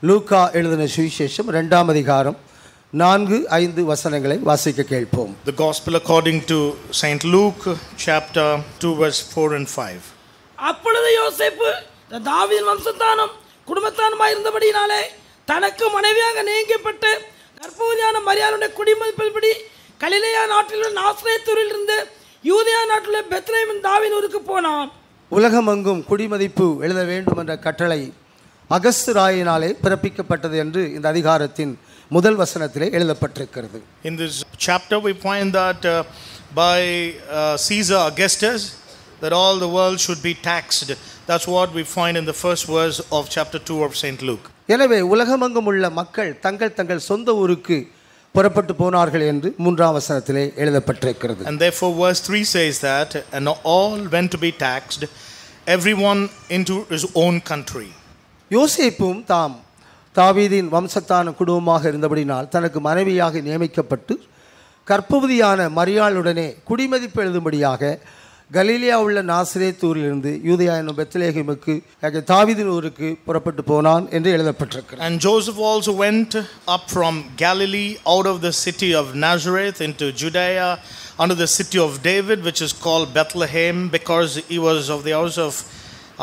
லூக்கா எழுதின சுவிசேஷம் 2ஆம் அதிகாரம் 4-5 வசனங்களை வாசிக்க கேட்போம். The Gospel according to Saint Luke, chapter 2, verse 4 and 5. அப்பொழுது யோசேப்பு தாவீதின் வம்சத்தானும் குடும்பத்தானுமாய் இருந்தபடியினாலே தனக்கு மனைவியாக நியமிக்கப்பட்டு கர்ப்பவதியான மரியாளுடைய குடிமதிப்பின்படி கலிலேயா நாட்டிலுள்ள நாசரேத்தூரில் இருந்து யூதேயா நாட்டிலுள்ள பெத்லெஹேமின் தாவீதின் ஊருக்கு போனான். உலகமெங்கும் குடிமதிப்பு எழுத வேண்டும் என்ற கட்டளை அகஸ்து ராயினாலே பிறப்பிக்கப்பட்டது என்று இந்த அதிகாரத்தின் முதல் வசனத்திலே எழுதப்பட்டிருக்கிறது. In this chapter we find that by Caesar Augustus that all the world should be taxed. That's what we find in the first verse of chapter 2 of Saint Luke. எனவே உலகமெங்கும் உள்ள மக்கள் தங்கள் சொந்த ஊருக்கு புறப்பட்டு போனார்கள் என்று 3ஆம் வசனத்திலே எழுதப்பட்டிருக்கிறது. And therefore verse 3 says that and all went to be taxed, everyone into his own country. யோசேப்பும் தாவீதின் வம்சத்தான குடும்பமாக இருந்தபடினால் தனக்கு மனைவியாக நியமிக்கப்பட்டு கர்ப்பவதியான மரியாளுடனே குடிமதிப்பு எழுதும்படியாக கலிலேயா உள்ள நாசரேத்தூரிலிருந்து யூதேயா என்னும் பெத்லெஹேமுக்கு தாவீதின் ஊருக்கு புறப்பட்டு போனான் என்று எழுதப்பட்டிருக்கிறது. And Joseph also went up from Galilee out of the city of Nazareth into Judea unto the city of David, which is called Bethlehem, because he was of the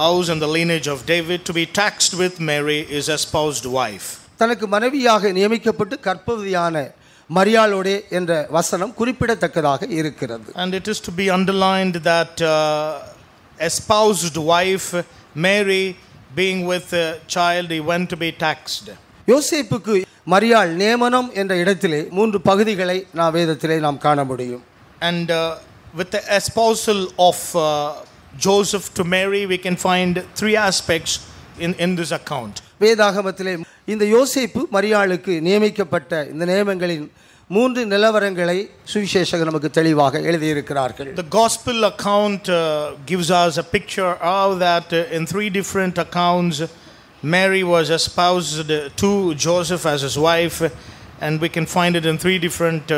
house and the lineage of David, to be taxed with Mary, his espoused wife. தனக்கு மனைவியாக நியமிக்கப்பட்டு கர்ப்பவதியான மரியாளோடே என்ற வசனம் குறிப்பிடத்தக்கதாக இருக்கிறது. And it is to be underlined that espoused wife Mary being with a child, he went to be taxed. யோசேப்புக்கு மரியாள் நியமனம் என்ற இடத்திலே 3 பகுதிகளை வேதத்திலே நாம் காண முடியும். And with the espousal of Joseph to Mary, we can find 3 aspects in this account. வேதாகமத்திலே இந்த யோசேப்பு மரியாளுக்கு நியமிக்கப்பட்ட இந்த நியமங்களின் 3 நிலவரங்களை சுவிசேஷகர் நமக்கு தெளிவாக எழுதியிருக்கிறார்கள். The gospel account gives us a picture how that in 3 different accounts Mary was espoused to Joseph as his wife, and we can find it in 3 different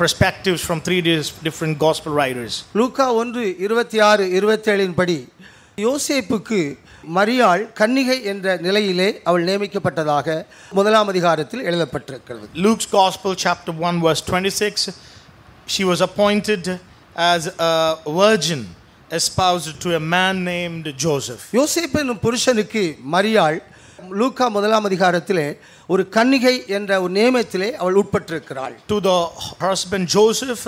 perspectives from 3 different gospel writers. லூக்கா 1:26-27 படி யோசேப்புக்கு மரியாள் கன்னிகை என்ற நிலையிலே அவள் நியமிக்கப்பட்டதாக 1ஆம் அதிகாரத்தில் எழுதப்பட்டிருக்கிறது. Luke's Gospel chapter 1 verse 26, she was appointed as a virgin espoused to a man named Joseph. யோசேப்பு என்னும் புருஷனுக்கு மரியாள் லூக்கா 1ஆம் அதிகாரத்திலே ஒரு கன்னிகை என்ற ஒரு நியமத்திலே அவள் உட்பட்டிருக்கிறாள். To the husband Joseph,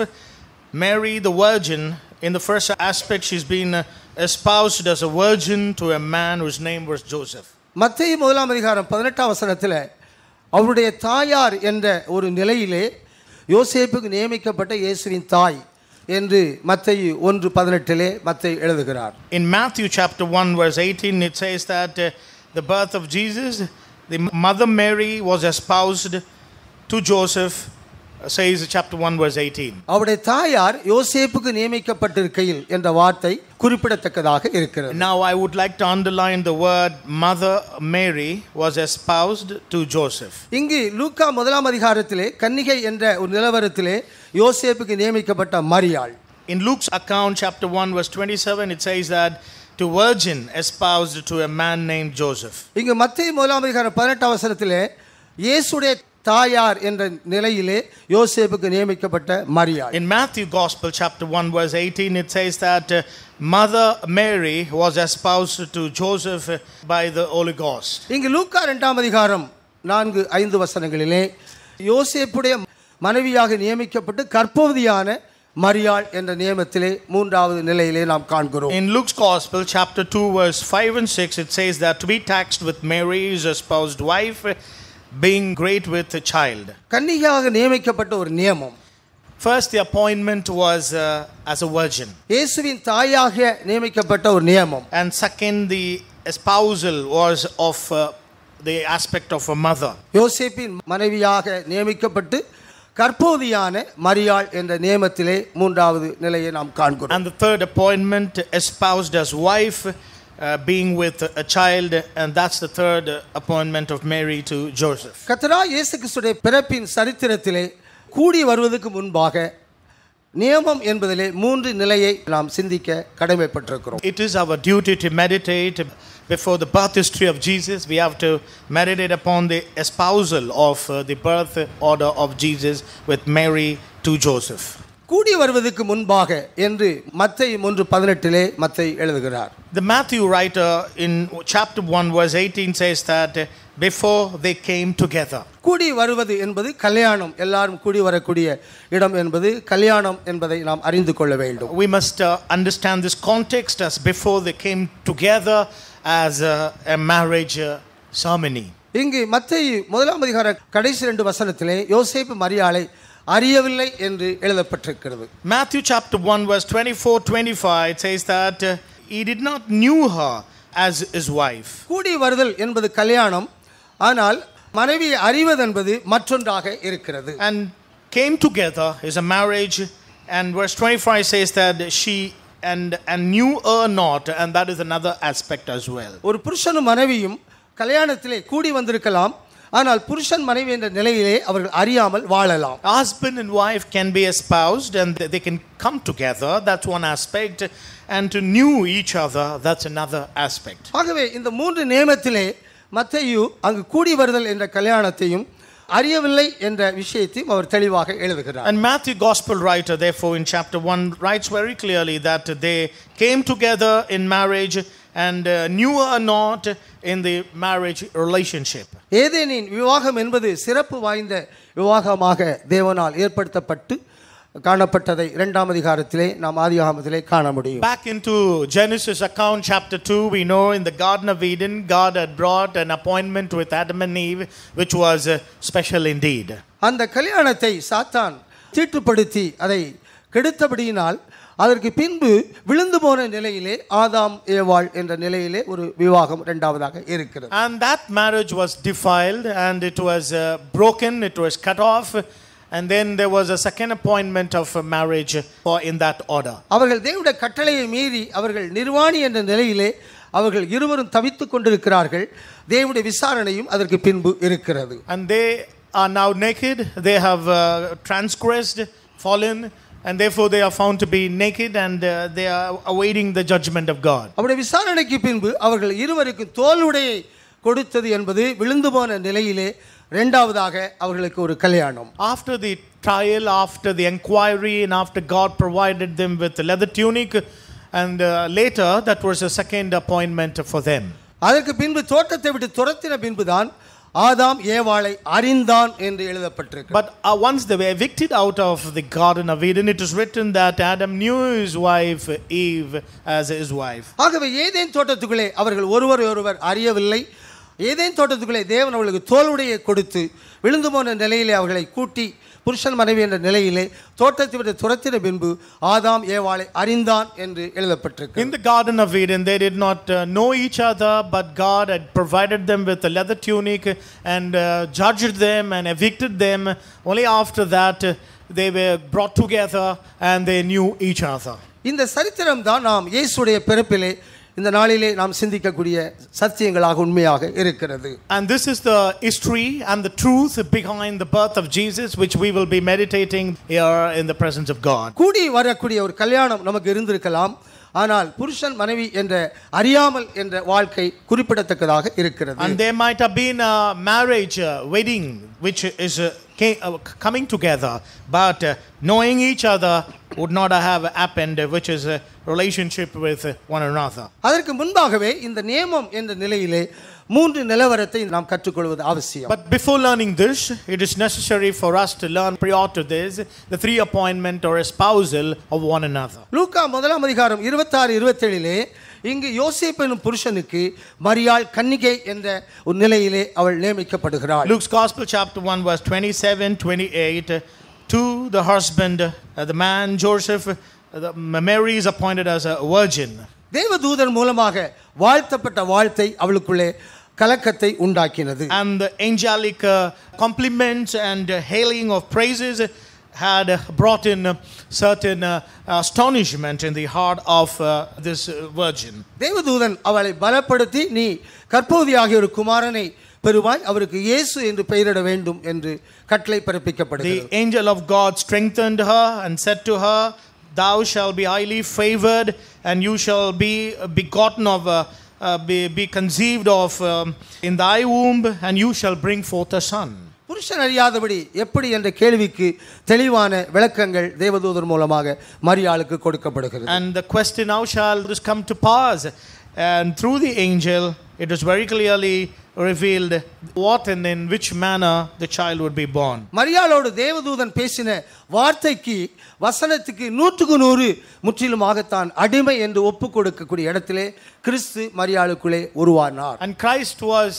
Mary the virgin, in the first aspect she's been espoused as a virgin to a man whose name was Joseph. மத்தேயு 1ஆம் அதிகாரம் 18ஆம் வசனத்திலே அவருடைய தாயார் என்ற ஒரு நிலையிலே யோசேப்புக்கு நியமிக்கப்பட்ட இயேசுவின் தாய் என்று மத்தேயு 1:18 மத்தேயு எழுதுகிறார். In Matthew chapter 1 verse 18 it says that the birth of Jesus, the mother Mary was espoused to Joseph, says chapter 1 verse 18. அவருடைய தாயார் யோசேப்புக்கு நியமிக்கப்பட்டிருக்கையில் என்ற வார்த்தை குறிப்பிடத்தக்கதாக இருக்கிறது. Now I would like to underline the word mother Mary was espoused to Joseph. இங்கு லூக்கா 1ஆம் அதிகாரத்திலே கன்னிகை என்ற ஒரு நிலவரத்திலே யோசேப்புக்கு நியமிக்கப்பட்ட மரியாள். In Luke's account chapter 1 verse 27 it says that to virgin espoused to a man named Joseph. இங்கு மத்தேயு 1ஆம் அதிகாரம் 18ஆம் வசனத்திலே இயேசுடைய தாயார் என்ற நிலையிலே யோசேப்புக்கு நியமிக்கப்பட்ட மரியாள். In Matthew Gospel chapter 1 verse 18 it says that mother Mary was espoused to Joseph by the Holy Ghost. இங்கு லூக்கா 2ஆம் அதிகாரம் 4-5 வசனங்களிலே யோசேப்புடைய மனைவியாக நியமிக்கப்பட்டு கர்ப்பவதியான மரியாள் என்ற நியமத்திலே 3வது நிலையிலே நாம் காண்கிறோம். In Luke's Gospel chapter 2 verse 5 and 6 it says that to be taxed with Mary his espoused wife, being great with a child. கன்னிகையாக நியமிக்கப்பட்ட ஒரு நியமம். First the appointment was as a virgin. இயேசுவின் தாயாக நியமிக்கப்பட்ட ஒரு நியமம். And second the espousal was of the aspect of a mother. யோசேப்பின் மனைவியாக நியமிக்கப்பட்டு கர்ப்பவதியான மரியாள் என்ற நியமத்திலே 3வது நிலையை நாம் காண்கிறோம். And the third appointment espoused as wife, being with a child, and that's the third appointment of Mary to Joseph. கர்த்தராகிய இயேசு கிறிஸ்துவின் பிறப்பின் சரித்திரத்திலே கூடி வருவதற்கு முன்பாக நியமம் என்பதிலே 3 நிலையை நாம் சிந்திக்க கடமைப்பட்டிருக்கிறோம். It is our duty to meditate before the birth history of Jesus, we have to meditate upon the espousal of the birth order of Jesus with Mary to Joseph. கூடி வருவதற்கு முன்பாக என்று மத்தேயு 3:18 மத்தேயு எழுதுகிறார். The Matthew writer in chapter 1 verse 18 says that before they came together. கூடி வருவது என்பது கல்யாணம், எல்லாரும் கூடி வரக்கூடிய இடம் என்பது கல்யாணம் என்பதை நாம் அறிந்து கொள்ள வேண்டும். We must understand this context as before they came together as a marriage ceremony. இங்கு மத்தேயு 1 கடைசி 2 வசனத்திலே யோசேப்பு மரியாளை அறியவில்லை என்று எழுதப்பட்டிருக்கிறது. Matthew chapter 1 verse 24-25 it says that he did not knew her as his wife. கூடி வருதல் என்பது கல்யாணம், ஆனால் மனைவியை அறிவது என்பது மற்றொன்றாக இருக்கிறது. And came together is a marriage, and verse 25 says that she and knew her not, and that is another aspect as well. ஒரு புருஷனும் மனைவியும் கல்யாணத்திலே கூடி வந்திருக்கலாம், ஆனால் புருஷன் மனைவி என்ற நிலையிலே அவர்கள் அறியாமல் வாழலாம். Husband and wife can be espoused and they can come together, that's one aspect, and to know each other, that's another aspect. ஆகவே இந்த மூன்று நியமத்திலே மத்தேயு அங்கு கூடி வருதல் என்ற கல்யாணத்தையும் அறியவில்லை என்ற விஷயத்தையும் அவர் தெளிவாக எழுதுகிறார். And Matthew gospel writer therefore in chapter 1 writes very clearly that they came together in marriage and knew her not in the marriage relationship. ஏதேனின் விவாகம் என்பது சிறப்பு வாய்ந்த விவாகமாக தேவனால் ஏற்படுத்தப்பட்டு காணப்பட்டதை 2ஆம் அதிகாரத்திலே நாம் ஆதியாகமத்திலே காண முடியும். Back into Genesis account chapter 2, we know in the Garden of Eden God had brought an appointment with Adam and Eve which was special indeed. அந்த கல்யாணத்தை சாத்தான் தீட்டுப்படுத்தி அதை கெடுத்தபடியினால் அதற்கு பின்பு விழுந்து போன நிலையிலே ஆதாம் ஏவாள் என்ற நிலையிலே ஒரு விவாகம் இரண்டாவதாக இருக்கிறது. And that marriage was defiled and it was broken, it was cut off, and then there was a second appointment of a marriage for in that order. அவர்கள் தேவனுடைய கட்டளையை மீறி அவர்கள் நிர்வாணி என்ற நிலையிலே அவர்கள் இருவரும் தவித்துக் கொண்டிருக்கிறார்கள். தேவனுடைய விசாரணையும் அதற்கு பின்பு இருக்கிறது. And they are now naked, they have transgressed, fallen, and therefore they are found to be naked and they are awaiting the judgment of God. அவருடைய விசாரணைக்கு பின்பு அவர்கள் இருவருக்கு தோலுடையை கொடுத்தது என்பது விழுந்து போன நிலையிலே இரண்டாவதாக அவர்களுக்கு ஒரு கல்யாணம். After the trial, after the inquiry, and after God provided them with the leather tunic, and later that was a second appointment for them. அதற்கு பின்பு தோட்டத்தை விட்டு துரத்தின பின்புதான் ஆதாம் ஏவாளை அறிந்தான் என்று எழுதப்பட்டிருக்கு. But once they were evicted out of the Garden of Eden, it is written that Adam knew his wife Eve as his wife. ஆகவே ஏதேன் தோட்டத்துக்குள்ளே அவர்கள் ஒருவர் அறியவில்லை. ஏதேன் தோட்டத்துக்குள்ளே தேவன் அவர்களுக்கு தோலுடையை கொடுத்து விழுந்து போன நிலையிலே அவர்களை கூட்டி புருஷன் மனைவி என்ற நிலையிலே தோட்டத்தை விட்டு துரத்தின பின்பு ஆதாம் ஏவாளை அறிந்தான் என்று எழுதப்பட்டிருக்கு. In the Garden of Eden they did not know each other, but God had provided them with a leather tunic and judged them and evicted them. Only after that they were brought together and they knew each other. இந்த சரித்திரம் தான் நாம் இயேசுடைய பிறப்பிலே இந்த நாளிலே நாம் சிந்திக்கக்கூடிய சத்தியங்களாக உண்மையாக இருக்கிறது. And this is the history and the truth behind the birth of Jesus, which we will be meditating here in the presence of God. கூடி வரக்கூடிய ஒரு கல்யாணம் நமக்கு இருந்திருக்கலாம், ஆனால் புருஷன் மனைவி என்ற அறியாமல் என்ற வாழ்க்கை குறிப்பிடத்தக்கதாக இருக்கிறது. And there might have been a marriage wedding which is coming together, but knowing each other would not have happened, which is a relationship with one another. அதற்கு முன்பாகவே இந்த நியமம் என்ற நிலையிலே மூன்று நிலவரத்தை நாம் கற்றுக்கொள்வது அவசியம். But before learning this, it is necessary for us to learn prior to this the three appointment or espousal of one another. லூக்கா 1ஆம் அதிகாரம் 26-27 இங்கு யோசேப்பு என்னும் புருஷனுக்கு மரியாள் கன்னிகை என்ற ஒரு நிலையிலே அவள் நியமிக்கப்படுகிறாள். Luke's Gospel chapter 1 verse 27-28 to the husband, the man Joseph, Mary is appointed as a virgin. தேவதூதன் மூலமாக வாழ்த்தப்பட்ட வாழ்த்தை அவளுக்குள்ளே கலக்கத்தை உண்டாக்கினது. And the angelic compliments and hailing of praises had brought in certain astonishment in the heart of this virgin. தேவதூதன் அவளை பலப்படுத்தி நீ கர்ப்பவதியாகிய ஒரு குமாரனை பெறுவாய், அவருக்கு இயேசு என்று பெயரிட வேண்டும் என்று கட்டளை பிறப்பிக்கப்படுகிறது. The angel of God strengthened her and said to her, thou shalt be highly favored and you shall be begotten of be conceived of in thy womb, and you shall bring forth a son. புருஷன் அறியாதபடி எப்படி என்ற கேள்விக்கு தெளிவான விளக்கங்கள் தேவதூதர் மூலமாக மரியாளுக்கு கொடுக்கப்படுகிறது. And the question, how shall this come to pass? And through the angel, it is very clearly revealed what and in which manner the child would be born. மரியாளோடு தேவதூதன் பேசின வார்த்தைக்கு வசனத்துக்கு 100% முற்றிலுமாக தான் அடிமை என்று ஒப்புக் கொடுக்கக்கூடிய இடத்திலே கிறிஸ்து மரியாளுக்குள்ளே உருவானார். And Christ was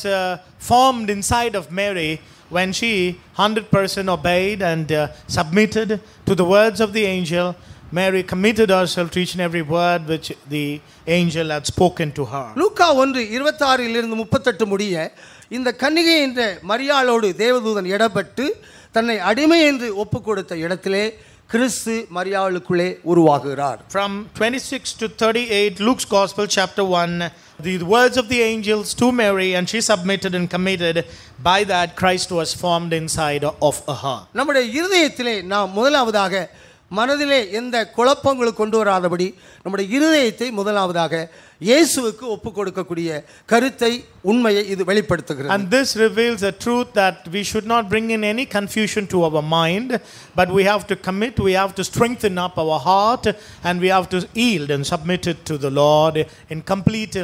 formed inside of Mary when she 100% obeyed and submitted to the words of the angel. Mary committed herself to each and every word which the angel had spoken to her. லூக்கா 1:26 இலிருந்து 38 முடிய இந்த கன்னிகை என்ற மரியாளோடு தேவதூதன் இடப்பட்டு தன்னை அடிமை என்று ஒப்புக் கொடுத்த இடத்திலே கிறிஸ்து மரியாளுக்குள்ளே உருவாகுகிறார். From 26 to 38, Luke's Gospel, chapter 1, the words of the angels to Mary, and she submitted and committed. By that, Christ was formed inside of her. நம்முடைய இருதயத்திலே நாம் முதலாவதாக மனதிலே எந்த குழப்பங்களும் கொண்டு வராதபடி நம்முடைய இருதயத்தை முதலாவதாக இயேசுவுக்கு ஒப்புக் கொடுக்கக்கூடிய கருத்தை உண்மையை இது வெளிப்படுத்துகிறது. And this reveals a truth that we should not bring in any confusion to our mind, but we have to commit, we have to strengthen up our heart, and we have to yield and submit it to the Lord in complete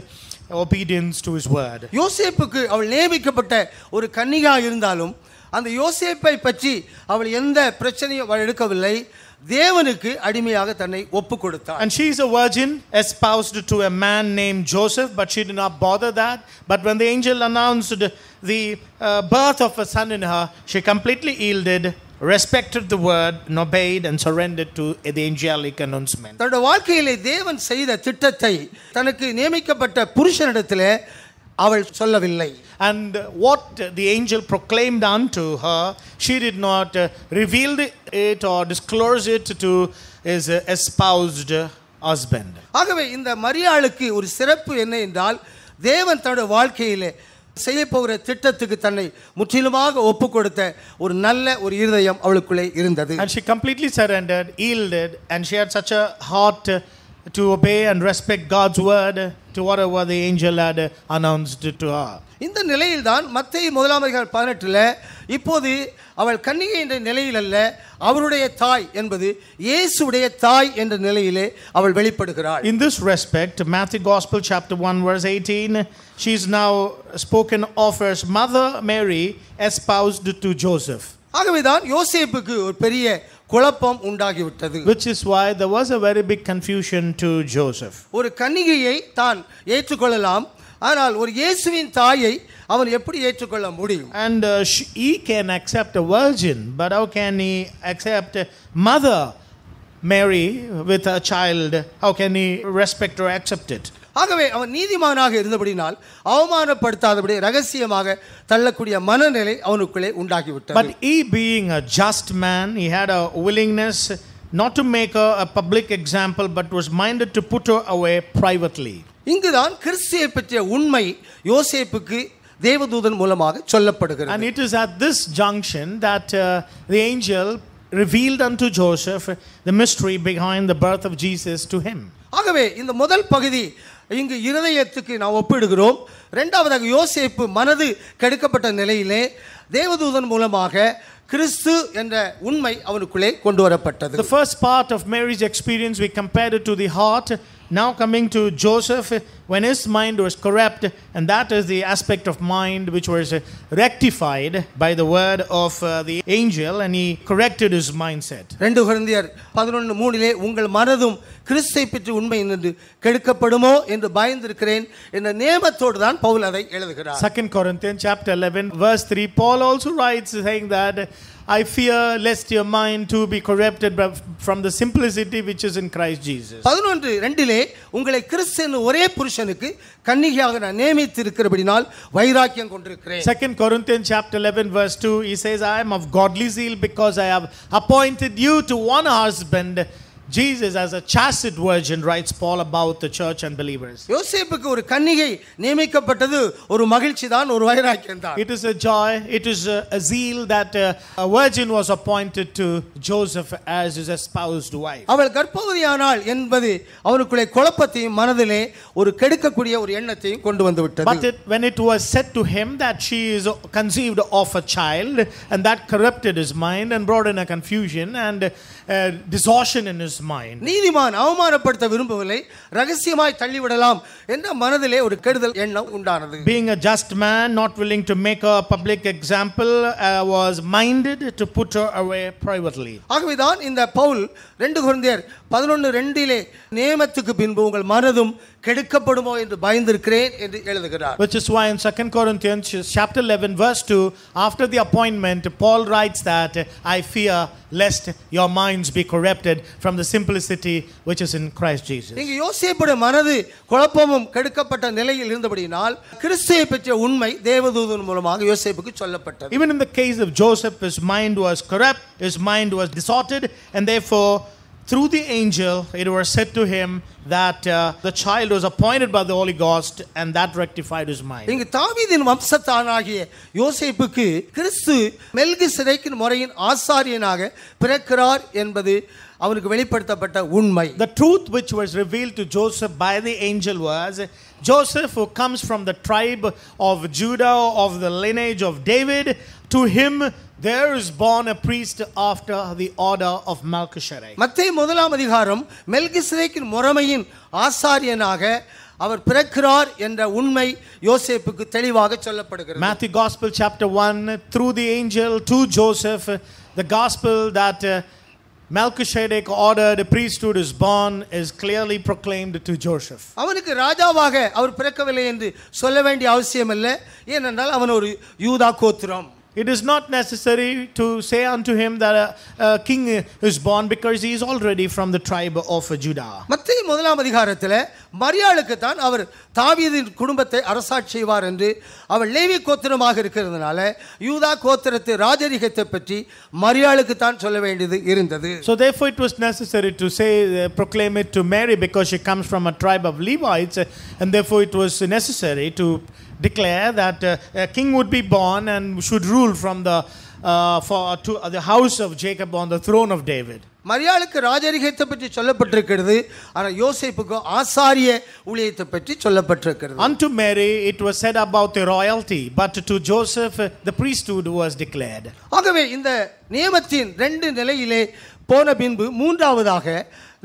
obedience to his word. யோசேப்புக்கு அவள் நியமிக்கப்பட்ட ஒரு கன்னிகா இருந்தாலும் அந்த யோசேப்பை பற்றி அவள் எந்த பிரச்சனையும் அவள் எடுக்கவில்லை. தேவனுக்கு அடிமையாக தன்னை ஒப்புக் கொடுத்தார். And she is a virgin espoused to a man named Joseph, but she did not bother that. But when the angel announced the birth of a son in her, she completely yielded, respected the word, and obeyed and surrendered to the angelic announcement. தன்னுடைய வாழ்க்கையிலே தேவன் செய்த திட்டத்தை தனக்கு நியமிக்கப்பட்ட புருஷனிடத்திலே அவள் சொல்லவில்லை. And what the angel proclaimed unto her, she did not reveal it or disclose it to his espoused husband. ஆகவே இந்த மரியாளுக்கு ஒரு சிறப்பு என்ன என்றால் தேவன் தன்னுடைய வாழ்க்கையிலே செய்ய போகிற திட்டத்துக்கு தன்னை முற்றிலுமாக ஒப்புக் கொடுத்த ஒரு நல்ல ஒரு இருதயம் அவளுக்குள்ளே இருந்தது. And she completely surrendered, yielded, and she had such a heart to obey and respect God's word to whatever the angel had announced to her. இந்த நிலையில்தான் மத்தேயு 1:18 இப்போது அவள் கன்னிகை என்ற நிலையில் அல்ல, அவருடைய தாய் என்பது இயேசுவுடைய தாய் என்ற நிலையிலே அவள் வெளிப்படுகிறாள். In this respect, Matthew Gospel chapter 1 verse 18, she is now spoken of as Mother Mary espoused to Joseph. ஆகவேதான் யோசேப்புக்கு ஒரு பெரிய குழப்பம் உண்டாகிவிட்டது. Which is why there was a very big confusion to Joseph. ஒரு கன்னிகையை தான் ஏற்றுக்கொள்ளலாம், ஆனால் ஒரு இயேசுவின் தாயை அவன் எப்படி ஏற்றுக்கொள்ள முடியும்? And he can accept a virgin, but how can he accept Mother Mary with a child? How can he respect or accept it? ஆகவே அவன் நீதிமானாக இருந்தபடினால் அவமானப்படுத்தாதபடி ரகசியமாக தள்ளக்கூடிய மனநிலை அவனுக்குள்ளே உண்டாகிவிட்டது. But he being a just man, he had a willingness not to make her a public example, but was minded to put her away privately. இங்குதான் கிறிஸ்துவை பற்றிய உண்மை யோசேப்புக்கு தேவதூதன் மூலமாக சொல்லப்படுகிறது. And it is at this junction that the angel revealed unto Joseph the mystery behind the birth of Jesus to him. ஆகவே இந்த முதல் பகுதி இங்கு இருதயத்துக்கு நாம் ஒப்பிடுகிறோம். இரண்டாவதாக யோசேப்பு மனது கெடுக்கப்பட்ட நிலையிலே தேவதூதன் மூலமாக கிறிஸ்து என்ற உண்மை அவனுக்குள்ளே கொண்டு வரப்பட்டது. The first part of Mary's experience we compared it to the heart. Now coming to Joseph, when his mind was corrupt, and that is the aspect of mind which was rectified by the word of the angel, and he corrected his mindset. 2 கொரிந்தியர் 11:3 உங்கள் மனதும் கிறிஸ்துவை பற்றி உண்மை என்று கெடுக்கப்படுமோ என்று பயந்திருக்கிறேன் என்ற நேமத்தோடு தான் பவுல் அதை எழுதுகிறார். 2 Corinthians chapter 11 verse 3, Paul also writes saying that I fear lest your mind too be corrupted from the simplicity which is in Christ Jesus. 11:2 உங்களை கிறிஸ்து என்ற ஒரே புருஷனுக்கு கன்னிகையாக நான் நியமித்திருக்கிறபடினால் வைராக்கியம் கொண்டிருக்கிறேன். 2 Corinthians chapter 11 verse 2, he says I am of godly zeal because I have appointed you to one husband Jesus as a chaste virgin, writes Paul about the church and believers. யோசேப்புக்கு ஒரு கன்னிகை நியமிக்கப்பட்டது ஒரு மகிழ்ச்சி தான், ஒரு வைராக்கியம் தான். It is a joy, it is a zeal that a virgin was appointed to Joseph as his espoused wife. அவள் கர்ப்பவதியானாள் என்பது அவனுக்குள்ளே குழப்பத்தையும் மனதிலே ஒரு கெடுக்கக்கூடிய ஒரு எண்ணத்தையும் கொண்டு வந்து விட்டது. But when it was said to him that she is conceived of a child, and that corrupted his mind and brought in a confusion and distortion in his mind. நீதிமான் அவமானப்படுத்த விரும்பவில்லை, ரகசியமாய் தள்ளிவிடலாம் என்ற மனதிலே ஒரு கெடுதல் எண்ணம் உண்டானது. Being a just man, not willing to make a public example, was minded to put her away privately. ஆகவேதான் இந்த பவுல் 2 கொரிந்தியர் 11:2 நியமத்துக்கு பின்பு உங்கள் மனதும் கெடுக்கப்படுமோ என்று பயந்திருக்கிறேன் என்று எழுதுகிறார். Which is why in 2 Corinthians chapter 11 verse 2, after the appointment, Paul writes that I fear lest your minds be corrupted from the simplicity which is in Christ Jesus. இங்கு யோசேப்புடைய மனது குழப்பமும் கெடுக்கப்பட்ட நிலையில் இருந்தபடியினால் கிறிஸ்துவை பற்றிய உண்மை தேவதூதன் மூலமாக யோசேப்புக்கு சொல்லப்பட்டது. Even in the case of Joseph, his mind was corrupt, his mind was distorted, and therefore through the angel it was said to him that the child was appointed by the Holy Ghost, and that rectified his mind. இங்கு தாவீதின் வம்சத்தானாகிய யோசேப்புக்கு கிறிஸ்து மெல்கிசேதேக்கின் முறையின் ஆசாரியனாக பிறக்கிறார் என்பது அவனுக்கு வெளிப்படுத்தப்பட்ட உண்மை. The truth which was revealed to Joseph by the angel was Joseph, who comes from the tribe of Judah, of the lineage of David, to him there is born a priest after the order of Melchizedek. மத்தேயு 1 அதிகாரம் மெல்கிசேதேக்கின் முறைமையின் ஆசாரியனாக அவர் பிறக்கிறார் என்ற உண்மை யோசேப்புக்கு தெளிவாக சொல்லப்படுகிறது. Matthew Gospel chapter 1, through the angel to Joseph, the gospel that Melchizedek ordered a priesthood is born is clearly proclaimed to Joseph. அவனுக்கு ராஜாவாக அவர் பிறக்கவில்லை என்று சொல்ல வேண்டிய அவசியம் இல்லை, ஏனென்றால் அவன் ஒரு யூதா கோத்திரம். It is not necessary to say unto him that a king is born, because he is already from the tribe of Judah. மத்தேயு 1 அதிகாரத்தில் மரியாளுக்கு தான் அவர் தாவீதின் குடும்பத்தை அரசாட்சி செய்வார் என்று அவள் லேவி கோத்திரமாக இருக்கிறதுனால யூதா கோத்திரத்து ராஜரிகத்தை பற்றி மரியாளுக்கு தான் சொல்ல வேண்டியது இருந்தது. So therefore it was necessary to say proclaim it to Mary, because she comes from a tribe of Levites, and therefore it was necessary to declare that a king would be born and should rule from the house of Jacob on the throne of David. மரியாளுக்கு ராஜரிகத்தை பற்றி சொல்லப்பட்டிருக்கிறது, ஆனால் யோசேப்புக்கு ஆசாரிய ஊழியத்தை பற்றி சொல்லப்பட்டிருக்கிறது. Unto Mary it was said about the royalty, but to Joseph the priesthood was declared. ஆகவே இந்த நியமத்தின் 2 நிலையிலே போன பின்பு மூன்றாவதாக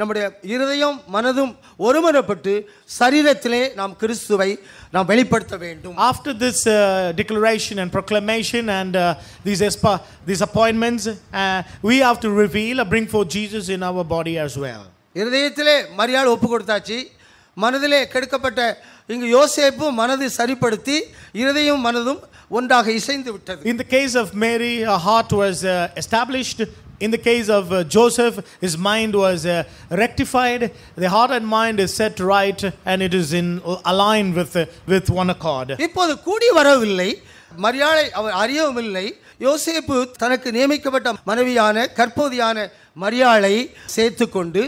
நம்முடைய இருதயம் மனதும் ஒருமனப்பட்டு சரீரத்திலே நாம் கிறிஸ்துவை நாம் வெளிப்படுத்த வேண்டும். After this declaration and proclamation and these appointments, we have to reveal or bring forth Jesus in our body as well. இருதயத்திலே மரியாள் ஒப்பு கொடுத்தாச்சு, மனதிலே கெடுக்கப்பட்ட இங்கு யோசேப்பு மனதை சரிப்படுத்தி இருதயம் மனதும் ஒன்றாக இசைந்து விட்டது. In the case of Mary, her heart was established. In the case of Joseph, his mind was rectified. The heart and mind is set right, and it is aligned with one accord. இப்போது கூடி வரவில்லை, மரியாளை அவர் அறியவும் இல்லை. யோசேப்பு தனக்கு நியமிக்கப்பட்ட மனைவியான கர்ப்பவதியான மரியாளை சேர்த்துக்கொண்டு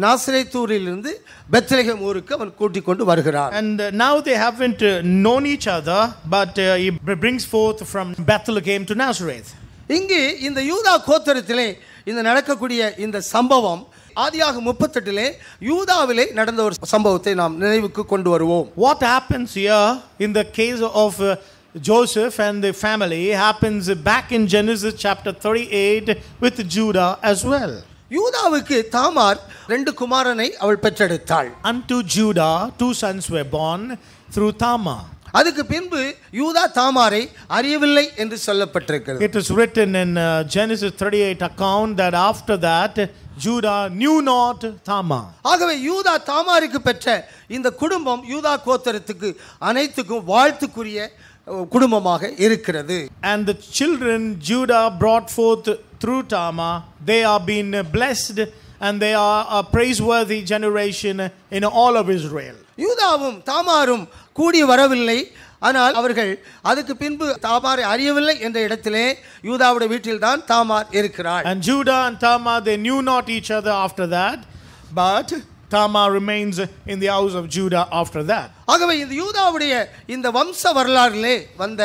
நாசரேத்தூரிலிருந்து பெத்லகேம் ஊருக்கு அவன் கூட்டிக் கொண்டு வருகிறார். And now they haven't known each other, but he brings forth from Bethlehem to Nazareth. இங்கு இந்த யூதா கோத்திரத்திலே இந்த நடக்கக்கூடிய இந்த சம்பவம் ஆதியாகமம் 38 யூதாவிலே நடந்த ஒரு சம்பவத்தை நாம் நினைவுக்கு கொண்டு வருவோம். What happens here in the case of Joseph and the family happens back in Genesis chapter 38 with Judah as well. யூதாவுக்கு Tamar 2 குமாரனை அவள் பெற்றெடுத்தாள். Unto Judah 2 sons were born through Tamar. அதுக்கு பின்பு யூதா தாமாரை அறியவில்லை என்று சொல்லப்பட்டிருக்கிறது. It is written in Genesis 38 account that after that Judah knew not Tamar. ஆகவே யூதா தாமாருக்கு பெற்ற இந்த குடும்பம் யூதா கோத்திரத்துக்கு அனைத்துக்கும் வாழ்த்துக்குரிய குடும்பமாக இருக்கிறது. And the children Judah brought forth through Tamar, they are being blessed, and they are a praiseworthy generation in all of Israel. யூதாவும் தாமாரும் கூடி வரவில்லை, ஆனால் அவர்கள் அதுக்கு பின்பு தாமாரை அறியவில்லை என்ற இடத்திலே யூதாவுடைய வீட்டில் தான் தாமார் இருக்கிறார். And Judah and Tamar, they knew not each other after that, but Tamar remains in the house of Judah after that. ஆகவே இந்த யூதாவுடைய இந்த வம்ச வரலாறிலே வந்த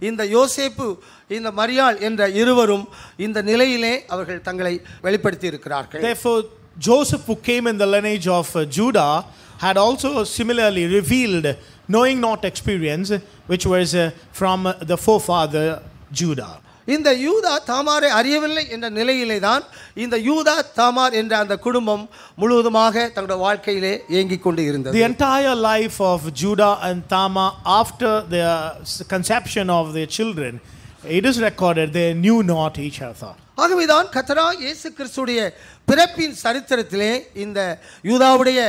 இந்த யோசேப்பு இந்த மரியாள் என்ற இருவரும் இந்த நிலையிலே அவர்கள் தங்களை வெளிப்படுத்தி இருக்கிறார்கள். Therefore Joseph, who came in the lineage of Judah, had also similarly revealed knowing not experience, which was from the forefather Judah. இந்த யூதா தாமாரை அறியவில்லை என்ற நிலையிலே தான் இந்த யூதா தாமார் என்ற அந்த குடும்பம் முழுவதுமாக தங்களுடைய வாழ்க்கையிலே ஏங்கிக் கொண்டு இருந்தது. The entire life of Judah and Tamar after the conception of their children, it is recorded they knew not each other. ஆகவேதான் கர்த்தராகிய இயேசு கிறிஸ்துவின் பிறப்பின் சரித்திரத்திலே இந்த யூதாவுடைய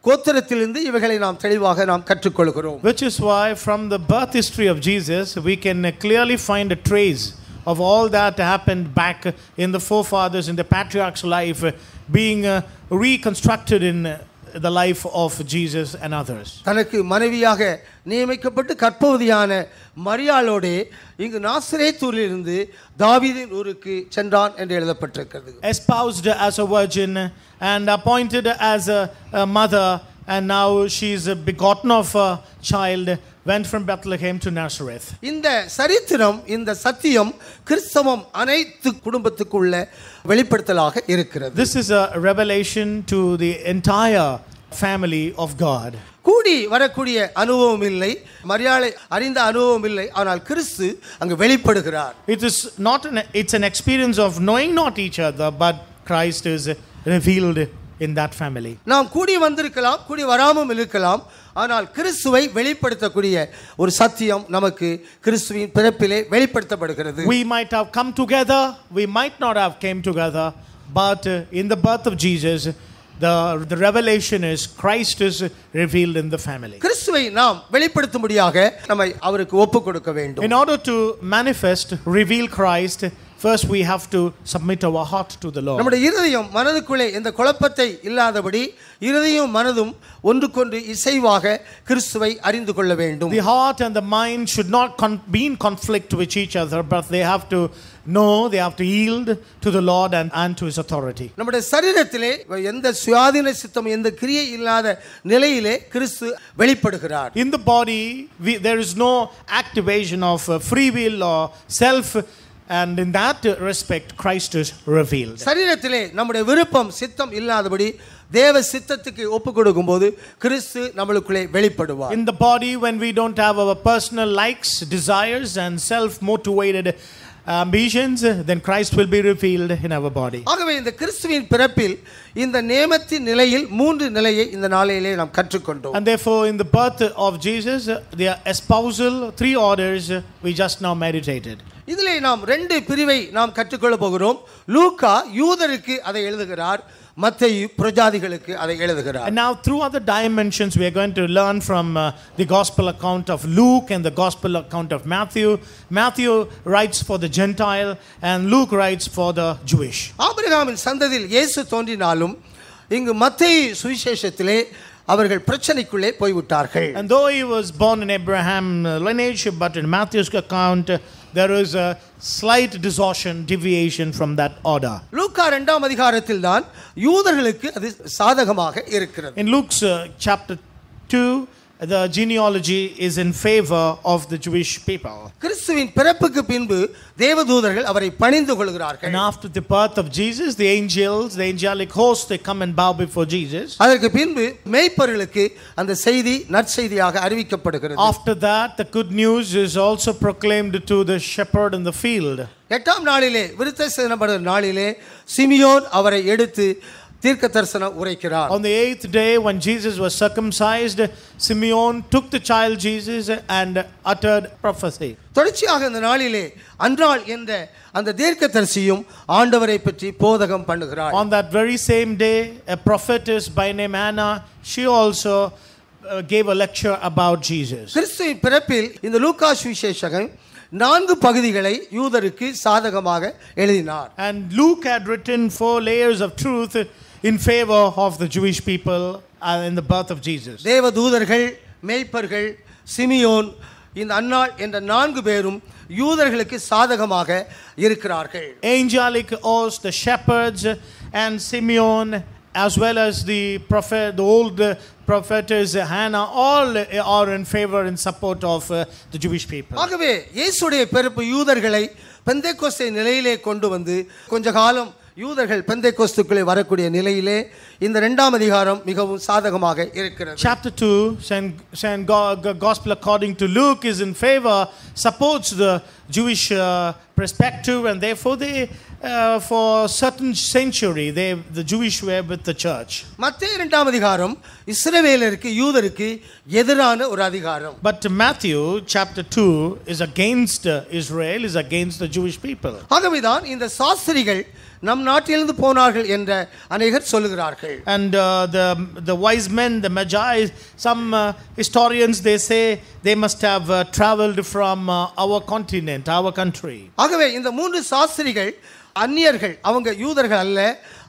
கோத்திரத்திலிருந்து இவைகளை நாம் தெளிவாக நாம் கற்றுக்கொள்கிறோம். Which is why from the birth history of Jesus we can clearly find a trace of all that happened back in the forefathers, in the patriarch's life, being reconstructed in the life of Jesus and others. தனக்கு மனைவியாக நியமிக்கப்பட்டு கற்பவதியான மரியாளோடே இங்கு நாசரேத்தூரிலிருந்து தாவீதின் ஊருக்கு சென்றான் என்று எழுதப்பட்டிருக்கிறது. Espoused as a virgin and appointed as a mother, and now she is begotten of a child, went from Bethlehem to Nazareth. இந்த சரித்திரம், இந்த சத்தியம் கிறிஸ்தவம் அனைத்து குடும்பத்துக்குள்ள வெளிப்படுத்தலாக இருக்கிறது. This is a revelation to the entire family of God. கூடி வரக்கூடிய அனுபவம் இல்லை, மரியாளை அறிந்த அனுபவம் இல்லை, ஆனால் கிறிஸ்து அங்கு வெளிப்படுகிறார். It's an experience of knowing not each other, but Christ is revealed in that family. நாம் கூடி வந்திருக்கலாம், கூடி வராமல் இருக்கலாம், ஆனால் கிறிஸ்துவை வெளிப்படுத்தக்கூடிய ஒரு சத்தியம் நமக்கு கிறிஸ்துவின் பிறப்பிலே வெளிப்படுத்தப்படுகிறது. We might have come together, we might not have came together, but in the birth of Jesus the revelation is Christ is revealed in the family. கிறிஸ்துவை நாம் வெளிப்படுத்தும்படியாக நம்மை அவருக்கு ஒப்புக் கொடுக்க வேண்டும். In order to manifest, reveal Christ, first we have to submit our heart to the Lord. நம்முடைய இருதயம் மனதுக்குள்ளே இந்த குழப்பத்தை இல்லாதபடி இருதயம் மனதும் ஒன்றுக்கொன்று இசைவாக கிறிஸ்துவை அறிந்து கொள்ள வேண்டும். The heart and the mind should not be in conflict with each other, but they have to know, they have to yield to the Lord and to his authority. நம்முடைய சரீரத்திலே எந்த சுயாதீன சித்தம், எந்த கிரியை இல்லாத நிலையிலே கிறிஸ்து வெளிப்படுகிறார். In the body there is no activation of free will or self, and in that respect Christ is revealed. சரீரத்திலே நம்முடைய விருப்பம் சித்தம் இல்லாதபடி தேவ சித்தத்துக்கு ஒப்புக் கொடுக்கும்போது கிறிஸ்து நம்மளுக்குள்ளே வெளிப்படுவார். In the body, when we don't have our personal likes, desires and self motivated ambitions, then Christ will be revealed in our body. ஆகவே இந்த கிறிஸ்துவின் பிறப்பில் இந்த நேமத்தின் நிலையில் மூன்று நிலையை இந்த நாளிலே நாம் கற்றுக்கொண்டோம். And therefore in the birth of Jesus, the espousal three orders we just now meditated. இதிலே நாம் ரெண்டு பிரிவை நாம் கற்றுக்கொள்ள போகிறோம். லூக்கா யூதருக்கு அதை எழுதுகிறார், மத்தேயு பிரஜாதிகளுக்கு அதை எழுதுகிறார். And now through other dimensions we are going to learn from the gospel account of Luke and the gospel account of Matthew. Matthew writes for the Gentile and Luke writes for the Jewish. ஆபிரகாமின் சந்ததியில் இயேசு தோன்றினாலும் இங்கு மத்தேயு சுவிசேஷத்திலே அவர்கள் பிரச்சனைக்குள்ளே போய்விட்டார்கள். And though he was born in Abraham lineage, but in Matthew's account there is a slight distortion, deviation from that order. லூக்கா 2ஆம் அதிகாரத்தில் தான் யூதர்களுக்கு அது சாதகமாக இருக்கிறது. In Luke's chapter 2, the genealogy is in favor of the Jewish people. கிறிஸ்துவின் பிறப்புக்கு பின்பு தேவதூதர்கள் அவரை பணிந்து கொள்கிறார்கள். And after the birth of Jesus, the angels, the angelic host, they come and bow before Jesus. அதற்கு பின்பு மேய்ப்பர்களுக்கு அந்த செய்தி நற்செய்தியாக அறிவிக்கப்படுகிறது. After that, the good news is also proclaimed to the shepherd in the field. 8ஆம் நாளிலே விருத்தசேதனப்படுகிற நாளிலே Simeon அவரை எடுத்து தீர்க்க தரிசனம் உரைக்கிறார். On the 8th day when Jesus was circumcised, Simeon took the child Jesus and uttered prophecy. தொடர்ச்சியாக இந்த நாளிலே அன்றாள் என்ற அந்த தீர்க்கதரிசியும் ஆண்டவரை பற்றி போதகம் பண்ணுகிறார். On that very same day, a prophetess by name Anna, she also gave a lecture about Jesus. கிறிஸ்துவின் பிறப்பில் இந்த லூக்கா சுவிசேஷகன் 4 பகுதிகளை யூதருக்கு சாதகமாக எழுதினார். And Luke had written 4 layers of truth in favor of the Jewish people in the birth of Jesus. தேவதூதர்கள், மேய்ப்பர்கள், Simeon, இந்த அன்னாள் என்ற 4 பேரும் யூதர்களுக்கு சாதகமாக இருக்கிறார்கள். Angelic host, the shepherds and Simeon as well as the prophet, the old prophetess Hannah, all are in favor and support of the Jewish people. ஆகவே இயேசுடைய பிறப்பு யூதர்களை பெந்தேகோஸ்தே நிலையிலே கொண்டு வந்து கொஞ்ச காலம் யூதர்கள் பெந்தேகோஸ்துக்குள்ளே வரக்கூடிய நிலையிலே இந்த இரண்டாம் அதிகாரம் மிகவும் சாதகமாக இருக்கிறது. Chapter 2, Saint Gospel according to Luke is in favor, supports the Jewish perspective, and therefore they for certain century the Jewish were with the church. மத்தேயு இரண்டாம் அதிகாரம் இஸ்ரவேலருக்கு யூதருக்கு எதிரான ஒரு அதிகாரம். But Matthew chapter 2 is against Israel, is against the Jewish people. ஆகவேதான் இந்த சாஸ்திரிகள் நம் நாட்டிலிருந்து போனார்கள் என்ற அநேகர் சொல்லுகிறார்கள். And the wise men, the magi, some historians, they say they must have traveled from our continent, our country. ஆகவே இந்த மூன்று சாஸ்திரிகள் அந்நியர்கள், அவங்க யூதர்கள் அல்ல.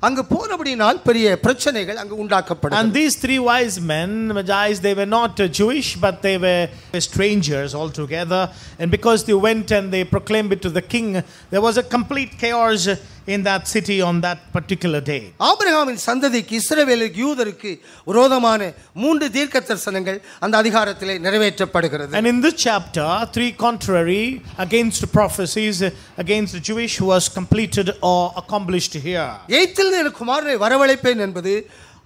அங்கு போனபடினால் பெரிய பிரச்சனைகள் அங்கு உண்டாக்கப்படும். And these three wise men, magi, they were not Jewish, but they were strangers altogether. And because they went and they proclaimed it to the king, there was a complete chaos in that city on that particular day. ஆபிரகாமின் சந்ததிக்கு இஸ்ரவேலுக்கு யூதருக்கு விரோதமான மூன்று தீர்க்கதரிசனங்கள் அந்த அதிகாரத்திலே நிறைவேற்றப்படுகிறது. And in this chapter, three contrary against prophecies against the Jewish was completed or accomplished here. எய்த்தில் எனக்கு குமாரனை வரவழைப்பேன் என்பது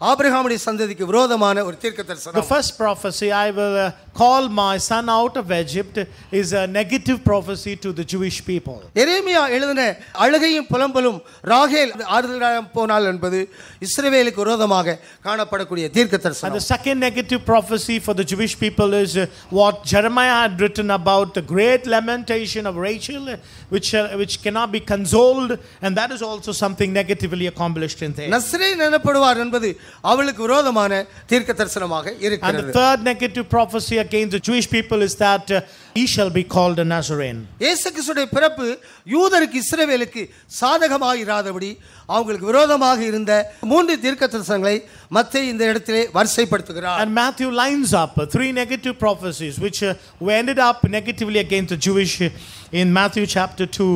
ஆபிரகாமுடைய சந்ததிக்கு விரோதமான ஒரு தீர்க்கதரிசனம். The first prophecy, I will call my son out of Egypt, is a negative prophecy to the Jewish people. எரேமியா எழுதின அழுகையும் புலம்பலும் ராகேல் ஆறுதலாக போனாள் என்பது இஸ்ரவேலுக்கு விரோதமாக காணப்படக்கூடிய தீர்க்கதரிசனம். And the second negative prophecy for the Jewish people is what Jeremiah had written about the great lamentation of Rachel, which cannot be consoled, and that is also something negatively accomplished in there. நஸ்ரேன் எனப்படுவார் என்பது அவளுக்கு விரோதமான தீர்க்கதரிசனமாக இருக்கிறது. And the third negative prophecy against the Jewish people is that he shall be called a Nazarene. இயேசு கிறிஸ்துவின் பிறப்பு யூதருக்கு இஸ்ரவேலுக்கு சாதகமாக இராதபடி அவங்களுக்கு விரோதமாக இருந்த மூன்று தீர்க்கதரிசனங்களை மத்தேயு இந்த இடத்திலே வரிசைப்படுத்துகிறார். And Matthew lines up three negative prophecies which ended up negatively against the Jewish in Matthew chapter 2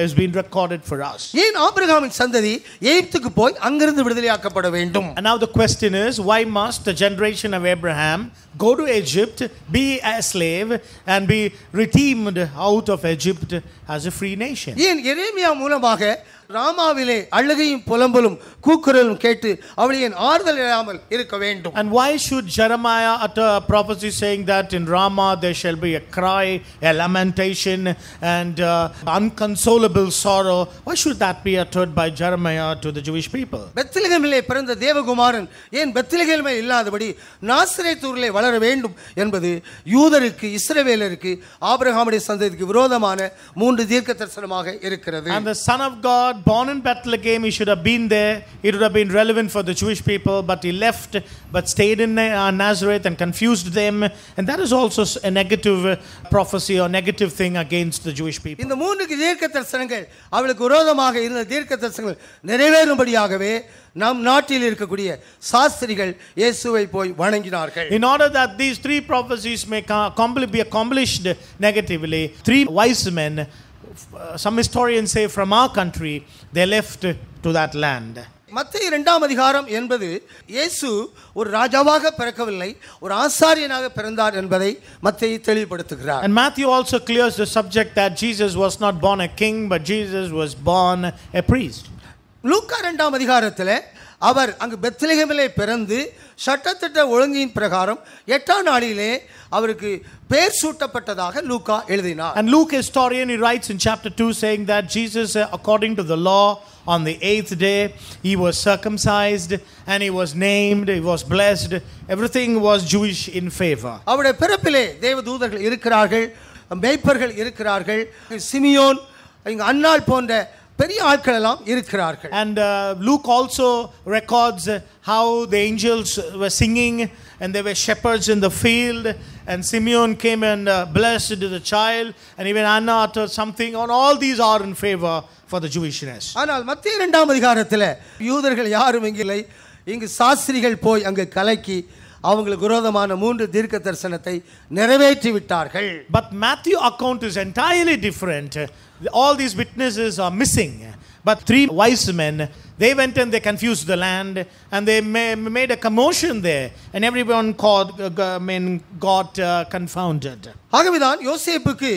has been recorded for us. ஏன் ஆபிரகாமின் சந்ததி எகிப்துக்கு போய் அங்கிருந்து விடுதலையாக்கப்பட வேண்டும்? And now the question is, why must the generation of Abraham go to Egypt, be a slave, and be redeemed out of Egypt as a free nation? ஏன் எரேமியா மூலமாக ராமாவிலே அழுகையும் புலம்பலும் கூக்குரலும் கேட்டு அவளை ஏன் ஆறுதல் இல்லாமல் இருக்க வேண்டும்? And why should Jeremiah utter a prophecy saying that in Ramah there shall be a cry, a lamentation, and unconsolable sorrow? Why should that be uttered by Jeremiah to the Jewish people? பெத்லகேமிலே பிறந்த தேவகுமாரன் ஏன் பெத்லகேமிலே இல்லாதபடி நாசரேத்தூரிலே வளர வேண்டும் என்பது யூதருக்கு இஸ்ரவேலருக்கு ஆபிரகாமுடைய சந்ததிக்கு விரோதமான மூன்று தீர்க்கதரிசனமாக இருக்கிறது. And the Son of God born in Bethlehem, he should have been there. It would have been relevant for the Jewish people, but he left, but stayed in Nazareth and confused them, and that is also a negative prophecy or negative thing against the Jewish people. இந்த மூன்று தீர்க்கதரிசனங்கள் அவளுக்கு விரோதமாக இருந்த தீர்க்கதரிசனங்கள் நிறைவேறும்படியாகவே நம் நாட்டில் இருக்கக்கூடிய சாஸ்திரிகள் இயேசுவை போய் வணங்கினார்கள். In order that these three prophecies may be accomplished negatively, three wise men, some historians say from our country, they left to that land. மத்தேயு இரண்டாம் அதிகாரம் என்பது இயேசு ஒரு ராஜாவாக பிறக்கவில்லை, ஒரு ஆசாரியனாக பிறந்தார் என்பதை மத்தேயு தெளிவுபடுத்துகிறார். And Matthew also clears the subject that Jesus was not born a king, but Jesus was born a priest. லூக்கா இரண்டாம் அதிகாரத்தில் அவர் அங்கு பெத்லகேமிலே பிறந்து சட்டத்திட்ட ஒழுங்கின் பிரகாரம் 8ஆம் நாளிலே அவருக்கு பெயர் சூட்டப்பட்டதாக லூக்கா எழுதினார். And Luke historian, he writes in chapter 2 saying that Jesus according to the law on the 8th day he was circumcised and he was named, he was blessed, everything was Jewish in favor. அவருடைய பிறப்பிலே தேவதூதர்கள் இருக்கிறார்கள், மேய்ப்பர்கள் இருக்கிறார்கள், Simeon, அன்னாள் போன்ற பெரிய ஆட்கள் எல்லாம் இருக்கிறார்கள். And Luke also records how the angels were singing and there were shepherds in the field, and Simeon came and blessed the child, and even Anna uttered something, and all these are in favor for the Jewishness. ஆனால் மத்தேயு இரண்டாம் அதிகாரத்தில் யூதர்கள் யாரும் இங்கில்லை, இங்கு சாஸ்திரிகள் போய் அங்கு கலக்கி அவங்களுக்கு விரோதமான மூன்று தீர்க்க தரிசனத்தை நிறைவேற்றி விட்டார்கள். But Matthew account is entirely different. All these witnesses are missing, but three wise men, they went and they confused the land, and they made a commotion there, and everyone got confounded. ஆகவேதான் யோசேப்புக்கு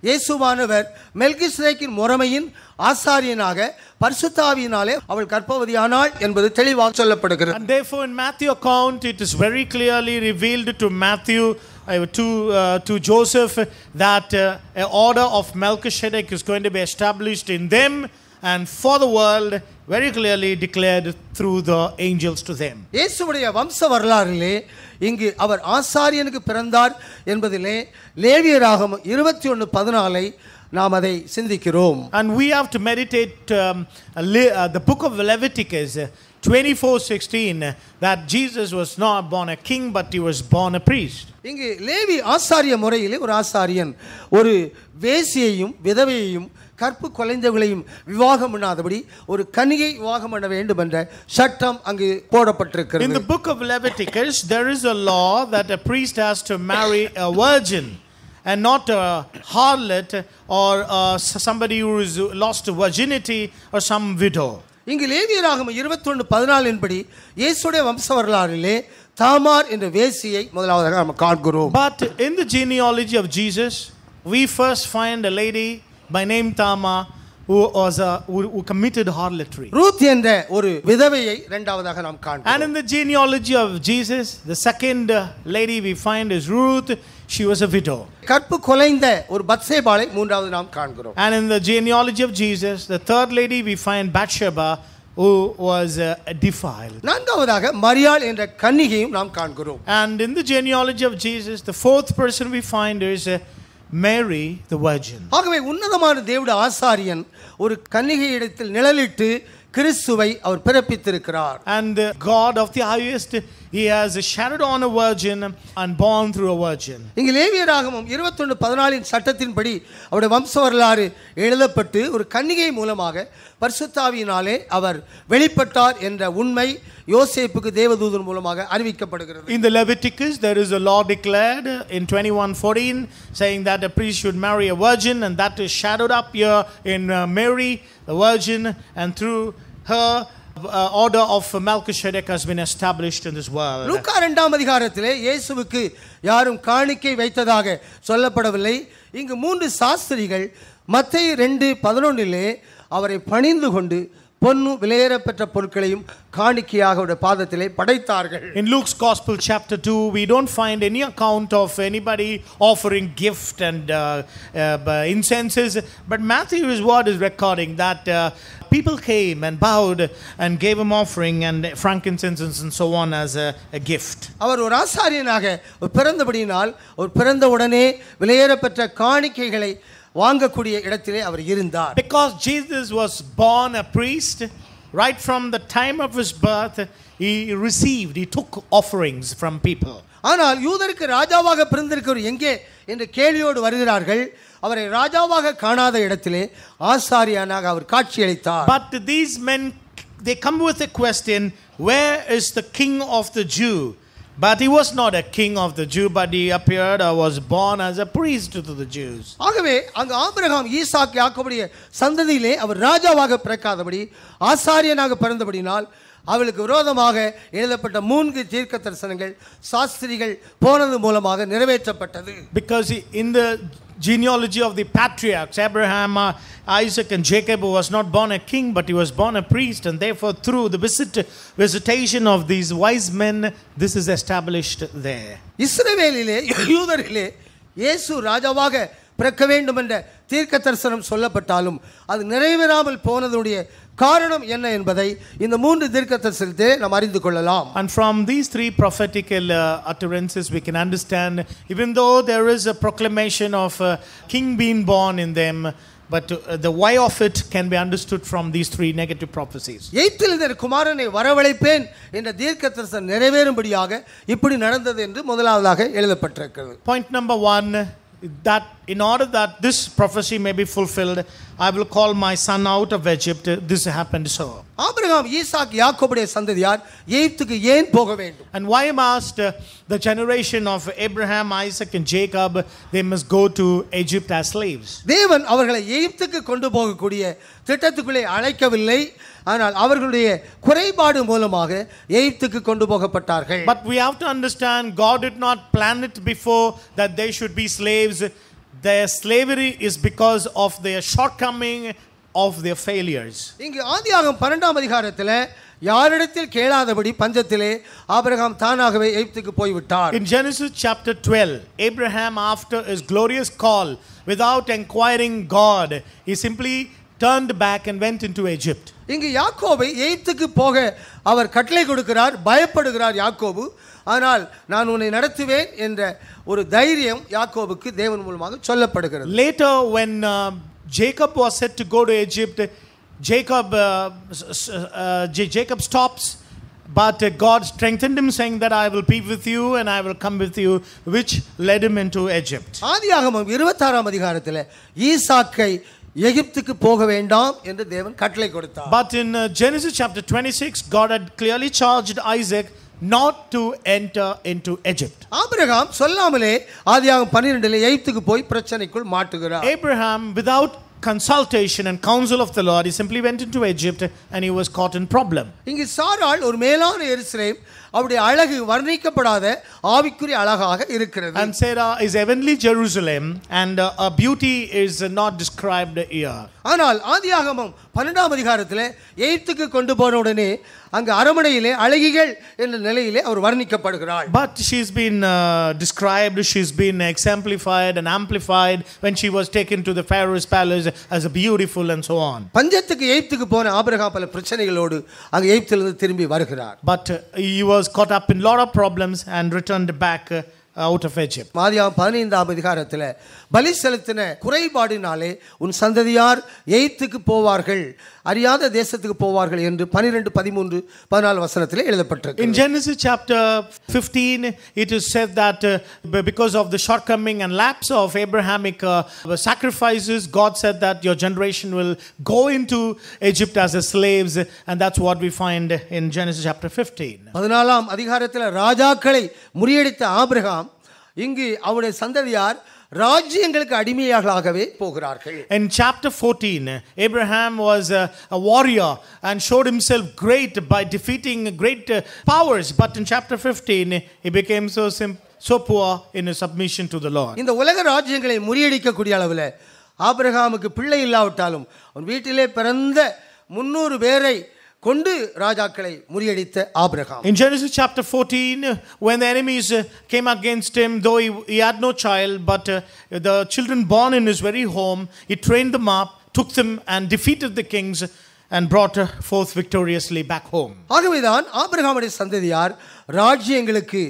இயேசுவானவர் மெல்கிசேதேக்கின் முறைமையின் ஆசாரியனாக பரிசுத்த ஆவியினாலே அவள் கர்ப்பவதியானாள் என்பது தெளிவாக சொல்லப்படுகிறது. And therefore in Matthew account it is very clearly revealed to Matthew to Joseph that an order of Melchizedek is going to be established in them and for the world, very clearly declared through the angels to them. இயேசுவுடைய வம்ச வரலாறிலே இங்கு அவர் ஆசாரியனுக்கு பிறந்தார் என்பதிலே லேவியராகமம் 21:14 நாம் அதை சிந்திக்கிறோம். And we have to meditate the book of Leviticus 24:16 that Jesus was not born a king but he was born a priest. இங்கு லேவி ஆசாரிய முறையிலே ஒரு ஆசாரியன் ஒரு வேசியையும் விதவையையும் கற்பு கொலைந்தவர்களையும் விவாகம் பண்ணாதபடி ஒரு கன்னிகை விவாகம் பண்ண வேண்டும் என்ற சட்டம் அங்கு போடப்பட்டிருக்கிறது. In the book of Leviticus there is a law that a priest has to marry a virgin and not a harlot or somebody who is lost virginity or some widow. இங்கு லேவியராகமம் 21:14 இன்படி இயேசுடைய வம்ச வரலாறிலே தாமார் என்ற வேசியை முதலாவதாக நாம் காண்கிறோம். But in the genealogy of Jesus we first find a lady by name Tamar who committed harlotry. Ruth என்ற ஒரு விதவையை இரண்டாவதாக நாம் காண்கிறோம். And in the genealogy of Jesus the second lady we find is Ruth. She was a widow. கற்பு கொலைந்த ஒரு பத்சேபாளை மூன்றாவது நாம் காண்கிறோம். And in the genealogy of Jesus the third lady we find Bathsheba who was defiled. நான்காவதாக மரியாள் என்ற கன்னிகையும் நாம் காண்கிறோம். And in the genealogy of Jesus the fourth person we find is Mary the virgin. ஆகவே உன்னதமான தேவனுடைய ஆசாரியன் ஒரு கன்னிகையிடத்தில் நிழலிட்டு கிறிஸ்துவை அவர் பிறப்பித்திருக்கிறார். And the God of the highest he has shadowed on a virgin and born through a virgin. இங்கே லேவியராகமம் 21:14 சட்டத்தின்படி அவருடைய வம்ச வரலாறு எழுதப்பட்டு ஒரு கன்னிகை மூலமாக பரிசுத்த ஆவியினாலே அவர் வெளிப்பட்டார் என்ற உண்மை யோசேப்புக்கு தேவதூதன் மூலமாக அறிவிக்கப்படுகிறது. In the Leviticus there is a law declared in 21:14 saying that a priest should marry a virgin, and that is shadowed up here in Mary the virgin, and through her order of Melchizedek has been established in this world. லூக்கா 2ஆம் அதிகாரத்திலே இயேசுவுக்கு யாரும் காணிக்கை வைத்ததாக சொல்லப்படவில்லை. இங்கு 3 சாஸ்திரிகள் மத்தேயு 2:11 அவரை பணிந்து கொண்டு பொன்னு விலையேறப்பெற்ற பொருட்களையும் காணிக்கையாக அவருடைய பாதத்திலே படைத்தார்கள். In Luke's Gospel chapter 2 we don't find any account of anybody offering gift and incenses, but Matthew's word is recording that people came and bowed and gave him offering and frankincense and so on as a gift. அவர் ஒரு ஆசாரியனாக பிறந்தபடியினால் ஒரு பிறந்த உடனே விலையேறப்பெற்ற காணிக்கைகளை வாங்கக்கூடிய இடத்திலே அவர் இருந்தார். Because Jesus was born a priest, right from the time of his birth he took offerings from people. ஆனால் யூதருக்கு ராஜாவாக பிறந்திருக்கிறவர் எங்கே என்று கேள்வியோடு வருகிறார்கள். அவரை ராஜாவாக காணாத இடத்திலே ஆசாரியனாக அவர் காட்சியளித்தார். But these men they come with a question, where is the king of the Jew? But he was not a king of the Jew, but he appeared or was born as a priest to the Jews. ஆகவே அங்கு Abraham Isaac யாக்கோபுடைய சந்ததியிலே அவர் ராஜாவாக பிறக்காதபடி ஆசாரியனாக பிறந்தபடினால் அவளுக்கு விரோதமாக எழுதப்பட்ட 3 தீர்க்க தரிசனங்கள் சாஸ்திரிகள் போனது மூலமாக நிறைவேற்றப்பட்டது. Because in the genealogy of the patriarchs Abraham, Isaac and Jacob was not born a king but he was born a priest, and therefore through the visitation of these wise men this is established there. இஸ்ரவேலிலே யூதரிலே இயேசு ராஜாவாக பிறக்க வேண்டும் என்ற தீர்க்க தரிசனம் சொல்லப்பட்டாலும் அது நிறைவேறாமல் போனதுடைய காரணம் என்ன என்பதை இந்த 3 தீர்க்க தரிசனத்தை நாம் அறிந்து கொள்ளலாம். And from these 3 prophetical utterances we can understand, even though there is a proclamation of a king being born in them, but the why of it can be understood from these 3 negative prophecies. எய்த்தில் குமாரனை வரவழைப்பேன் என்ற தீர்க்க தரிசனம் நிறைவேறும்படியாக இப்படி நடந்தது என்று முதலாவதாக எழுதப்பட்டிருக்கிறது. Point number 1, that in order that this prophecy may be fulfilled, I will call my son out of Egypt. This happened so. Abraham Isaac யாக்கோபுடைய சந்ததியார் எகிப்துக்கு ஏன் போக வேண்டும்? And why must the generation of Abraham, Isaac and Jacob, they must go to Egypt as slaves? தேவன் அவர்களை எகிப்துக்கு கொண்டு போகக்கூடிய திட்டத்துக்குள்ளே அழைக்கவில்லை. ஆனால் அவர்களுடைய குறைபாடு மூலமாக எகிப்துக்கு கொண்டு போகப்பட்டார்கள். But we have to understand, God did not plan it before that they should be slaves. Their slavery is because of their shortcoming, of their failures. இங்கு ஆதியாகமம் 12ஆம் அதிகாரத்தில் யாரிடத்தில் கேளாதபடி பஞ்சத்திலே ஆபிரகாம் தானாகவே எகிப்துக்கு போய்விட்டார். In Genesis chapter 12, Abraham, after his glorious call, without inquiring God, he simply turned back and went into Egypt. இங்கு யாக்கோபை எகிப்துக்கு போக அவர் கட்டளை கொடுக்கிறார். பயப்படுகிறார் யாக்கோபு. ஆனால் நான் உன்னை நடத்துவேன் என்ற ஒரு தைரியம் யாக்கோபுக்கு தேவன் மூலமாக சொல்லப்படுகிறது. Later when Jacob was set to go to Egypt, Jacob stops, but God strengthened him, saying that I will be with you and I will come with you, which led him into Egypt. ஆதியாகமம் 26ஆம் அதிகாரத்தில் ஈசாக்கை எகிப்துக்கு போக வேண்டாம் என்று தேவன் கட்டளை கொடுத்தார். But in Genesis chapter 26, God had clearly charged Isaac not to enter into Egypt. Abraham சொல்லாமலே ஆதியாகமம் 12ல் எகிப்துக்கு போய் பிரச்சனைக்குள் மாட்டுகிறார். Abraham, without consultation and counsel of the Lord, he simply went into Egypt and he was caught in problem. இங்கு சாராள் ஒரு மேலான எருசலேம், அவருடைய அழகு வர்ணிக்கப்படாத ஆவிக்குரிய அழகாக இருக்கிறது. And Sarah is heavenly Jerusalem, and her beauty is not described here. ஆனால் ஆதியாகமம் 12ஆம் அதிகாரத்தில் எகிப்துக்கு கொண்டு போன உடனே அங்கு அரமனையிலே அழகிகள் என்ற நிலையிலே அவர் வர்ணிக்கப்படுகிறாள். But she's been described, she's been exemplified and amplified when she was taken to the Pharaoh's palace as a beautiful and so on. பஞ்சத்துக்கு எகிப்துக்கு போன ஆபிரகாம் பல பிரச்சனைகளோடு அங்கு எகிப்திலிருந்து திரும்பி வருகிறார். But he was caught up in a lot of problems and returned back out of Egypt. ஆதியாகமம் 15ஆம் அதிகாரத்தில் பலி செலுத்தின குறைபாடினாலே உன் சந்ததியார் எகிப்துக்கு போவார்கள், அறியாத தேசத்துக்கு போவார்கள் என்று 12, 13, 14 வசனத்திலே எழுதப்பட்டிருக்கு. In Genesis chapter 15, it is said that because of the shortcoming and lapse of Abrahamic sacrifices, God said that your generation will go into Egypt as slaves, and that's what we find in Genesis chapter 15. 14ஆம் அதிகாரத்தில் ராஜாக்களை முறியடித்த Abraham இங்கு அவருடைய சந்ததியார் ராஜ்யங்களுக்கு அடிமையாகவே போகிறார்கள். In chapter 14, Abraham was a warrior and showed himself great by defeating great powers, but in chapter 15 he became so poor in his submission to the Lord. இந்த உலக ராஜ்யங்களை முறியடிக்கக்கூடிய அளவில் ஆபிரகாமுக்கு பிள்ளை இல்லாவிட்டாலும் அவன் வீட்டிலே பிறந்த 300 பேரை கொண்டு ராஜாக்களை முறியடித்த Abraham. In Genesis chapter 14, when the enemies came against him, though he had no child, but the children born in his very home, he trained them up, took them and defeated the kings and brought forth victoriously back home. ஆகவேதான் ஆபிரகாமுடைய சந்ததியார் ராஜ்யங்களுக்கு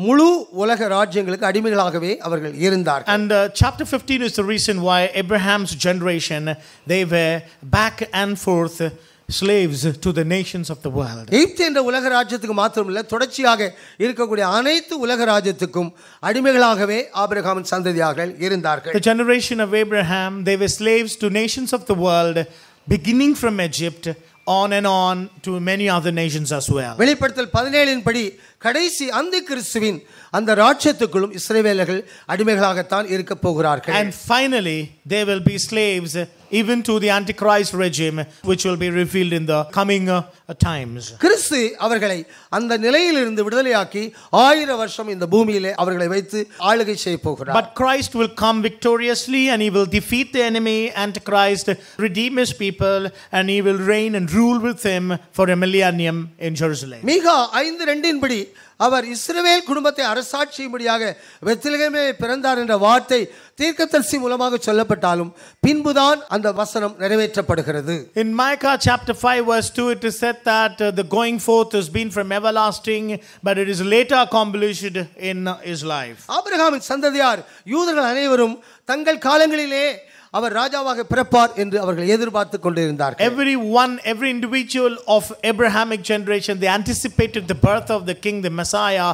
முழு உலக ராஜ்யங்களுக்கு அடிமைகளாகவே அவர்கள் இருந்தார்கள். And chapter 15 is the reason why Abraham's generation, they were back and forth slaves to the nations of the world. எகிப்து என்ற உலக ராஜ்யத்துக்கு மாத்திரமல்ல, தொடர்ச்சியாக இருக்கக்கூடிய அனைத்து உலக ராஜ்யத்துக்கும் அடிமைகளாகவே ஆபிரகாமின் சந்ததியார்கள் இருந்தார்கள். The generation of Abraham, they were slaves to nations of the world, beginning from Egypt on and on to many other nations as well. வெளிப்படுத்தல் 17 படி கடைசி அந்த கிறிஸ்துவின் அந்த ராஜ்யத்துக்குள்ளும் இஸ்ரவேலர்கள் அடிமைகளாகத்தான் இருக்க போகிறார்கள். And finally they will be slaves even to the Antichrist regime, which will be revealed in the coming times. கிறிஸ்து அவர்களை அந்த நிலையிலிருந்து விடுதலையாக்கி 1000 வருஷம் இந்த பூமியிலே அவர்களை வைத்து ஆளுகை செய்ய போகிறார். But Christ will come victoriously and he will defeat the enemy Antichrist, redeem his people, and he will reign and rule with him for a millennium in Jerusalem. மீகா 5:2 படி அவர் இஸ்ரவேல் குடும்பத்தை அரசாட்சியும்படியாக பெத்லகேமிலே பிறந்தார் என்ற வார்த்தை தீர்க்கதரிசி மூலமாக சொல்லப்பட்டாலும் பின்புதான் அந்த வசனம் நிறைவேற்றப்படுகிறது. In Micah chapter 5 verse 2, it is said that the going forth has been from everlasting, but it is later accomplished in his life. ஆபிரகாமின் சந்ததியார் யூதர்கள் அனைவரும் தங்கள் காலங்களிலே அவர் ராஜாவாக பிறப்பார் என்று அவர்கள் எதிர்பார்த்து கொண்டிருந்தார்கள். Every individual of Abrahamic generation, they anticipated the birth of the king, the Messiah.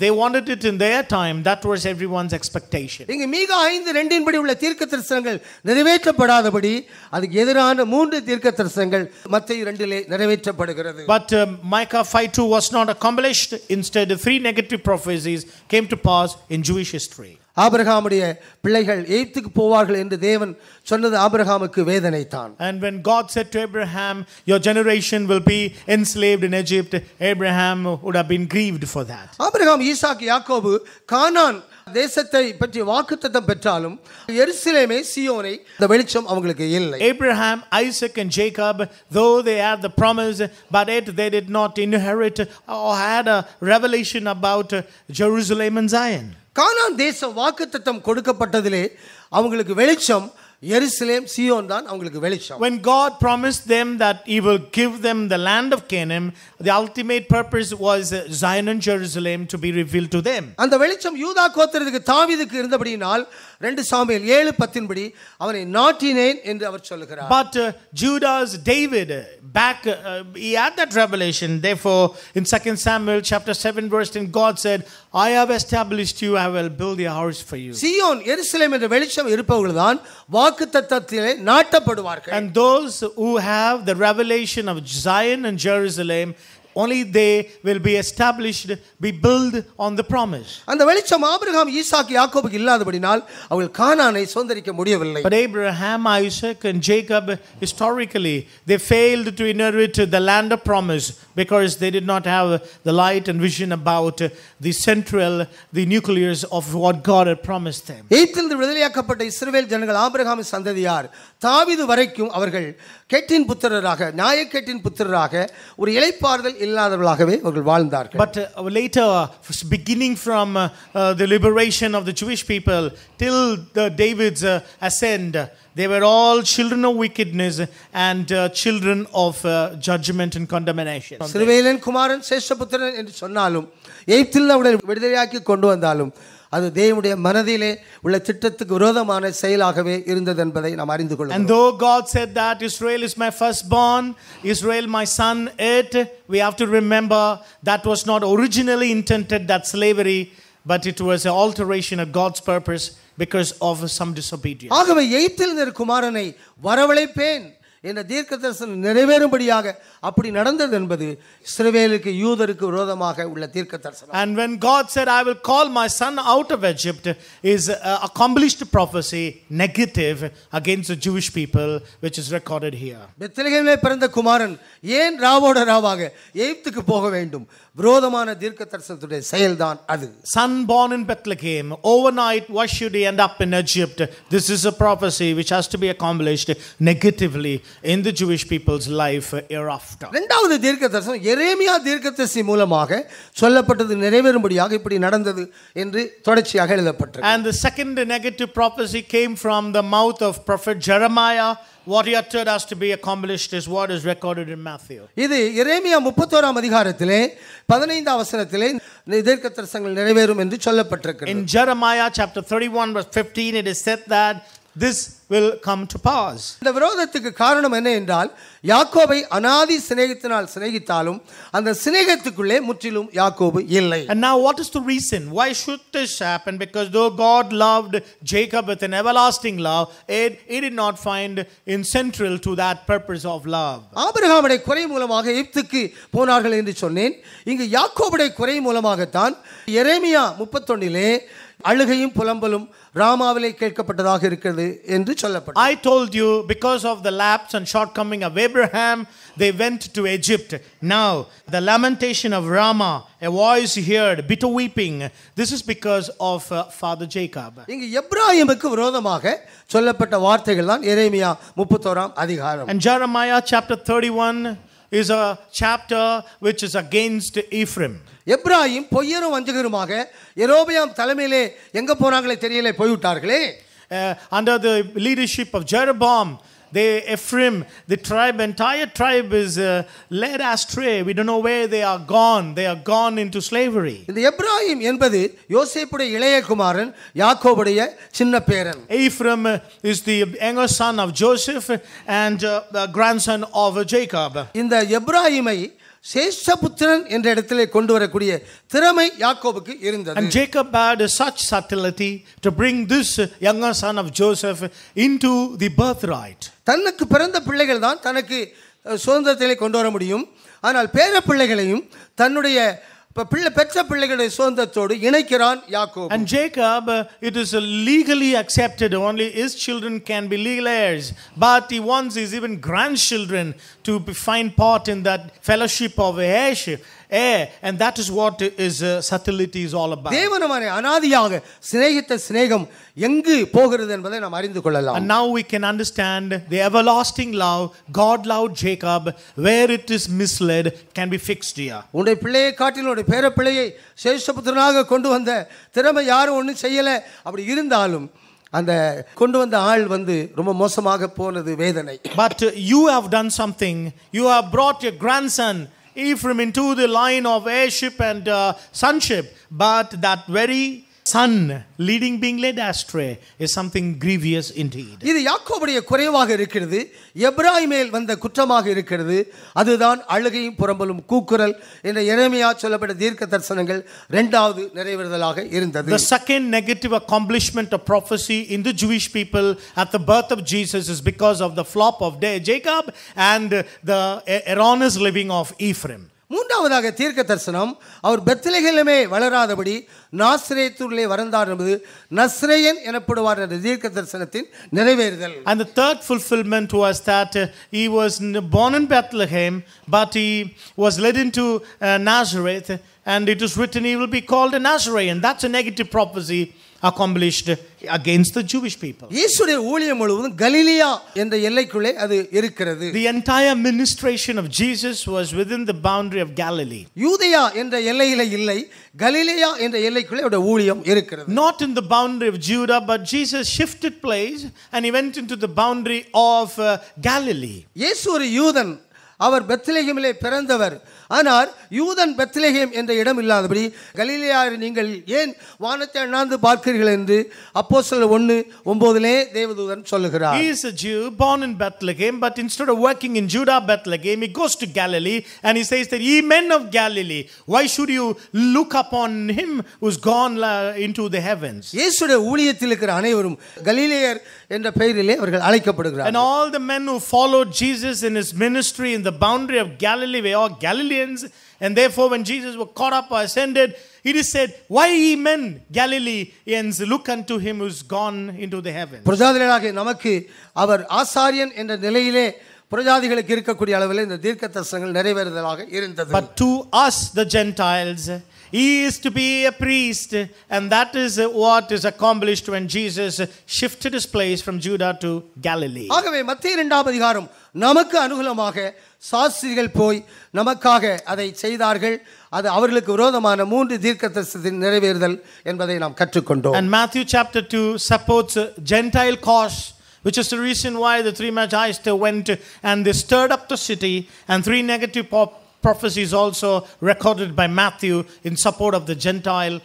They wanted it in their time. That was everyone's expectation. இங்கு மீகா 5:2 படி உள்ள தீர்க்கதரிசனங்கள் நிறைவேற்றப்படாதபடி அதுக்கு எதிரான 3 தீர்க்கதரிசனங்கள் மத்தேயு 2 நிறைவேற்றப்படுகிறது. But Micah 5:2 was not accomplished. Instead, 3 negative prophecies came to pass in Jewish history. ஆபிரகாமுடைய பிள்ளைகள் எகிப்துக்கு போவார்கள் என்று தேவன் சொன்னது ஆபிரகாமுக்கு வேதனை தான். And when God said to Abraham, your generation will be enslaved in Egypt, Abraham would have been grieved for that. Abraham, Isaac, யாக்கோபு கானான் தேசத்தை பற்றி வாக்குத்தத்தம் பெற்றாலும் எருசலேமே சீயோனை இந்த வெளிச்சம் அவங்களுக்கு இல்லை. Abraham, Isaac and Jacob, though they had the promise, but yet they did not inherit or had a revelation about Jerusalem and Zion. கானான் தேச வாக்குத்தத்தம் கொடுக்கப்பட்டதிலே அவங்களுக்கு வெளிச்சம் எருசலேம் சீயோன் தான் அவங்களுக்கு வெளிச்சம். When God promised them that he will give them the land of Canaan, the ultimate purpose was Zion and Jerusalem to be revealed to them. அந்த வெளிச்சம் யூதா கோத்திரத்துக்கு தாவீதுக்கு இருந்தபடியினால் 2 சாமுவேல் 7:10 படி அவனை நாட்டினேன் என்று அவர் சொல்கிறார். But Judah's David back he had that revelation. Therefore in 2 Samuel chapter 7 verse 10 God said, I have established you, I will build a house for you. சீயோன் எருசலேம் என்ற வெளிச்சம் இருப்பவர்கள் தான் வாக்குத்தத்தத்திலே நாட்டப்படுவார்கள். And those who have the revelation of Zion and Jerusalem, only they will be established, be built on the promise. அந்த வெளிச்சம் Abraham, ஈசாக்கு, யாக்கோபுக்கு இல்லாதபடினால் அவர்கள் கானானை சுதந்தரிக்க முடியவில்லை. But Abraham, Isaac and Jacob, historically they failed to inherit the land of promise because they did not have the light and vision about the central, the nucleus of what God had promised them. எகிப்திலிருந்து விடுதலையாக்கப்பட்ட இஸ்ரவேல் ஜனங்கள் ஆபிரகாமின் சந்ததியார் தாவீது வரைக்கும் அவர்கள் கேட்டின் புத்திரராக, நியாயக்கேட்டின் புத்திரராக, ஒரு இளைப்பாறுதல் இல்லாதவர்களாகவே அவர்கள் வாழ்ந்தார்கள். But later, beginning from the liberation of the Jewish people till David's ascent, they were all children of wickedness and children of judgment and condemnation. சிறுவேலன் குமாரன் சேஷ்டபுத்திரன் என்று சொன்னாலும் எகிப்தில் அவர்களை விடுதலையாக்கி கொண்டு வந்தாலும் அது தேவனுடைய மனதிலே உள்ள திட்டத்துக்கு விரோதமான செயலாகவே இருந்தது என்பதை நாம் அறிந்து கொள்கிறோம். And though God said that Israel is my firstborn, Israel my son, we have to remember that was not originally intended, that slavery, but it was an alteration of God's purpose because of some disobedience. ஆகவே எகிப்தில் இருந்த குமாரனை வரவழைப்பேன் என்ற தீர்க்கதரிசனம் நிறைவேறும்படியாக அப்படி நடந்தது என்பது இஸ்ரவேலுக்கு யூதருக்கு விரோதமாக உள்ள தீர்க்கதரிசனம். And when God said I will call my son out of Egypt is accomplished prophecy negative against the Jewish people, which is recorded here. பெத்லகேமிலே பிறந்த குமாரன் ஏன் ராவோட ராவாக எகிப்துக்கு போக வேண்டும்? விரோதமான தீர்க்கதரிசனத்துடைய செயல்தான் அது. Son born in Bethlehem, overnight why should he end up in Egypt? This is a prophecy which has to be accomplished negatively in the Jewish people's life hereafter. இரண்டாவது தீர்க்கதரிசனம் எரேமியா தீர்க்கதரிசி மூலமாக சொல்லப்பட்டது நிறைவேறும்படியாக இப்படி நடந்தது என்று தொடர்ச்சியாக எழுதப்பட்டது. And the second negative prophecy came from the mouth of prophet Jeremiah. What he uttered has to be accomplished is what is recorded in Matthew. இது எரேமியா 31 அதிகாரத்திலே 15 வசனத்திலே தீர்க்கதரிசனங்கள் நிறைவேறும் என்று சொல்லப்பட்டிருக்கிறது. In Jeremiah chapter 31 verse 15 it is said that this will come to pass. இந்த விரோதத்துக்கு காரணம் என்ன என்றால் யாக்கோபை அநாதி சிநேகத்தினால் சிநேகித்தாலும் அந்த சிநேகத்துக்குள்ளே முற்றிலும் யாக்கோபு இல்லை. And now what is the reason? Why should this happen? Because though God loved Jacob with an everlasting love, he did not find in central to that purpose of love. ஆபிரகாமுடைய குறை மூலமாக எகிப்துக்கு போனார்கள் என்று சொன்னேன். இங்கு யாக்கோபுடைய குறை மூலமாகத்தான் எரேமியா 31 அழுகையும் புலம்பலும் ராமாவிலே கேட்கப்பட்டதாக இருக்கிறது என்று சொல்லப்பட்டது. I told you because of the lapse and shortcoming of Abraham they went to Egypt. Now the lamentation of Rama, a voice heard, bitter weeping, this is because of father Jacob. இங்கு எப்ராயிமுக்கு விரோதமாக சொல்லப்பட்ட வார்த்தைகள் தான் எரேமியா 31 அதிகாரம். And Jeremiah chapter 31 is a chapter which is against Ephraim. Ephraim பொய்யரும் வஞ்சகருமாக யெரொபெயாம் தலைமையிலே எங்க போனாங்களே தெரியல போய்விட்டார்களே. Under the leadership of Jeroboam, Ephraim, the tribe, entire tribe is led astray. We don't know where they are gone. They are gone into slavery. இந்த எப்ராயிம் என்பது யோசேப்புடைய இளைய குமாரன் யாக்கோபுடைய சின்ன பேரன். Ephraim is the younger son of Joseph and grandson of Jacob. இந்த எப்ராயிமை சேஷபுத்திரன் என்ற இடத்திலே கொண்டு வரக்கூடிய திறமை யாக்கோபுக்கு இருந்தது. And Jacob had such subtlety to bring this younger son of Joseph into the birthright. தனக்கு பிறந்த பிள்ளைகள் தான் தனக்கு சுதந்திரத்திலே கொண்டு வர முடியும். ஆனால் பேர பிள்ளைகளையும் தன்னுடைய பெற்ற பிள்ளைகளுடைய சுதந்திரத்தோடு இணைக்கிறான் யாக்கோபு. And Jacob, it is legally accepted, only his children can be legal heirs, but he wants his even grandchildren to find part in that fellowship of heirship. And that is what his subtlety is all about. தேவனவனை அநாதியாக சிநேகித்த சிநேகம் எங்கு போகிறது என்பதை நாம் அறிந்து கொள்ளலாம். And now we can understand the everlasting love God loved Jacob. Where it is misled can be fixed here. உன்னுடைய பிள்ளையை காட்டிலும் உன்னுடைய பேர பிள்ளையை சேஷபுத்திரனாக கொண்டு வந்த திறமை யாரும் ஒன்றும் செய்யலை. அப்படி இருந்தாலும் அந்த கொண்டு வந்த ஆள் ரொம்ப மோசமாக போனது வேதனை. But you have done something. You have brought your grandson Ephraim into the line of heirship and sonship, but that very son being led astray is something grievous indeed. இது யாக்கோபுடைய குறைவாக இருக்கிறது, எப்ராயிம் மேல் வந்த குற்றமாக இருக்கிறது. அதுதான் அழுகையும் புறம்பலும் கூக்குரல் என்ற எரேமியா சொல்லப்பட்ட தீர்க்க தரிசனங்கள் இரண்டாவது நிறைவேறுதலாக இருந்தது. The second negative accomplishment of prophecy in the Jewish people at the birth of Jesus is because of the flop of Jacob and the erroneous living of Ephraim. மூன்றாவதாக தீர்க்க தரிசனம் அவர் பெத்லகேமிலே வளராதபடி நாசரேத்திலே வளர்ந்தார் என்பது நஸ்ரேயன் எனப்படுவார் என்ற தீர்க்க தரிசனத்தின் நிறைவேறுதல். And the third fulfillment was that he was born in Bethlehem, but he was led into Nazareth, and it is written he will be called a Nazarene. That's a negative prophecy accomplished against the Jewish people. இயேசுடைய ஊழியம் முழுவதும் கலிலியா என்ற எல்லைக்குள்ளே அது இருக்கிறது. The entire ministration of Jesus was within the boundary of Galilee. யூதேயா என்ற எல்லையிலே இல்லை, கலிலியா என்ற எல்லைக்குள்ளே அவருடைய ஊழியம் இருக்கிறது. Not in the boundary of Judah, but Jesus shifted place and he went into the boundary of Galilee. இயேசு ஒரு யூதன், அவர் பெத்லகேமிலே பிறந்தவர். ஆனால் யூதன் பெத்லகேம் என்ற இடம் இல்லாதபடி கலிலேயாவை நீங்கள் ஏன் வானத்தை அண்ணாந்து பார்க்கிறீர்கள் என்று அப்போஸ்தலர் 1:9 தேவதூதன் சொல்லுகிறார். He is a Jew born in Bethlehem, but instead of working in Judah, Bethlehem, he goes to Galilee and he says that ye men of Galilee, why should you look upon him who's gone into the heavens? இயேசுடைய ஊழியத்தில் இருக்கிற அனைவரும் கலிலேயர் என்ற பெயரிலே அவர்கள் அழைக்கப்படுகிறார்கள். And all the men who followed Jesus in his ministry in the boundary of Galilee were all Galileans. And therefore when Jesus was caught up or ascended, it is said, why ye men Galileans look unto him who's gone into the heavens. பிரஜாதிகளாகிய நமக்கு அவர் ஆசாரியன் என்ற நிலையிலே பிரஜாதிகளுக்கு இருக்கக்கூடிய அளவில் இந்த தீர்க்க தரிசனங்கள் நிறைவேறுதலாக இருந்தது. But to us the Gentiles he is to be a priest, and that is what is accomplished when Jesus shifted his place from Judah to Galilee. ஆகவே மத்தேயு 2ஆம் அதிகாரம் நமக்கு அனுகூலமாக சாஸ்திரிகள் போய் நமக்காக அதை செய்தார்கள். அது அவர்களுக்கு விரோதமான 3 தீர்க்கதரிசனத்தின் நிறைவேறுதல் என்பதை நாம் கற்றுக்கொண்டோம். And Matthew chapter 2 supports Gentile cause, which is the reason why the 3 Magi went and they stirred up the city, and 3 negative prophecies also recorded by Matthew in support of the Gentile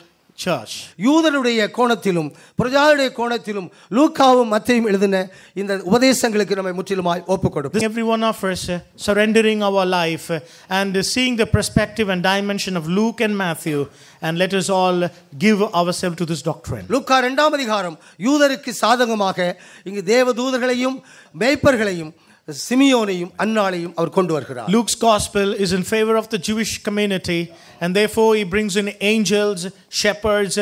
church. யூதருடைய கோணத்திலும் பிரஜாவுடைய கோணத்திலும் லூக்காவும் மத்தேயும் எழுதின இந்த உபதேசங்களுக்கு நம்மை முற்றிலுமாய் ஒப்புக்கொடுப்போம். Every one of us surrendering our life and seeing the perspective and dimension of Luke and Matthew, and let us all give ourselves to this doctrine. லூக்கா 2ஆம் அதிகாரம் யூதருக்கு சாதகமாக இங்கு தேவதூதர்களையும் மேய்ப்பர்களையும் சிமியோனையும் அன்னாளையும் அவர் கொண்டு வருகிறார். Luke's gospel is in favor of the Jewish community, and therefore he brings in angels, shepherds,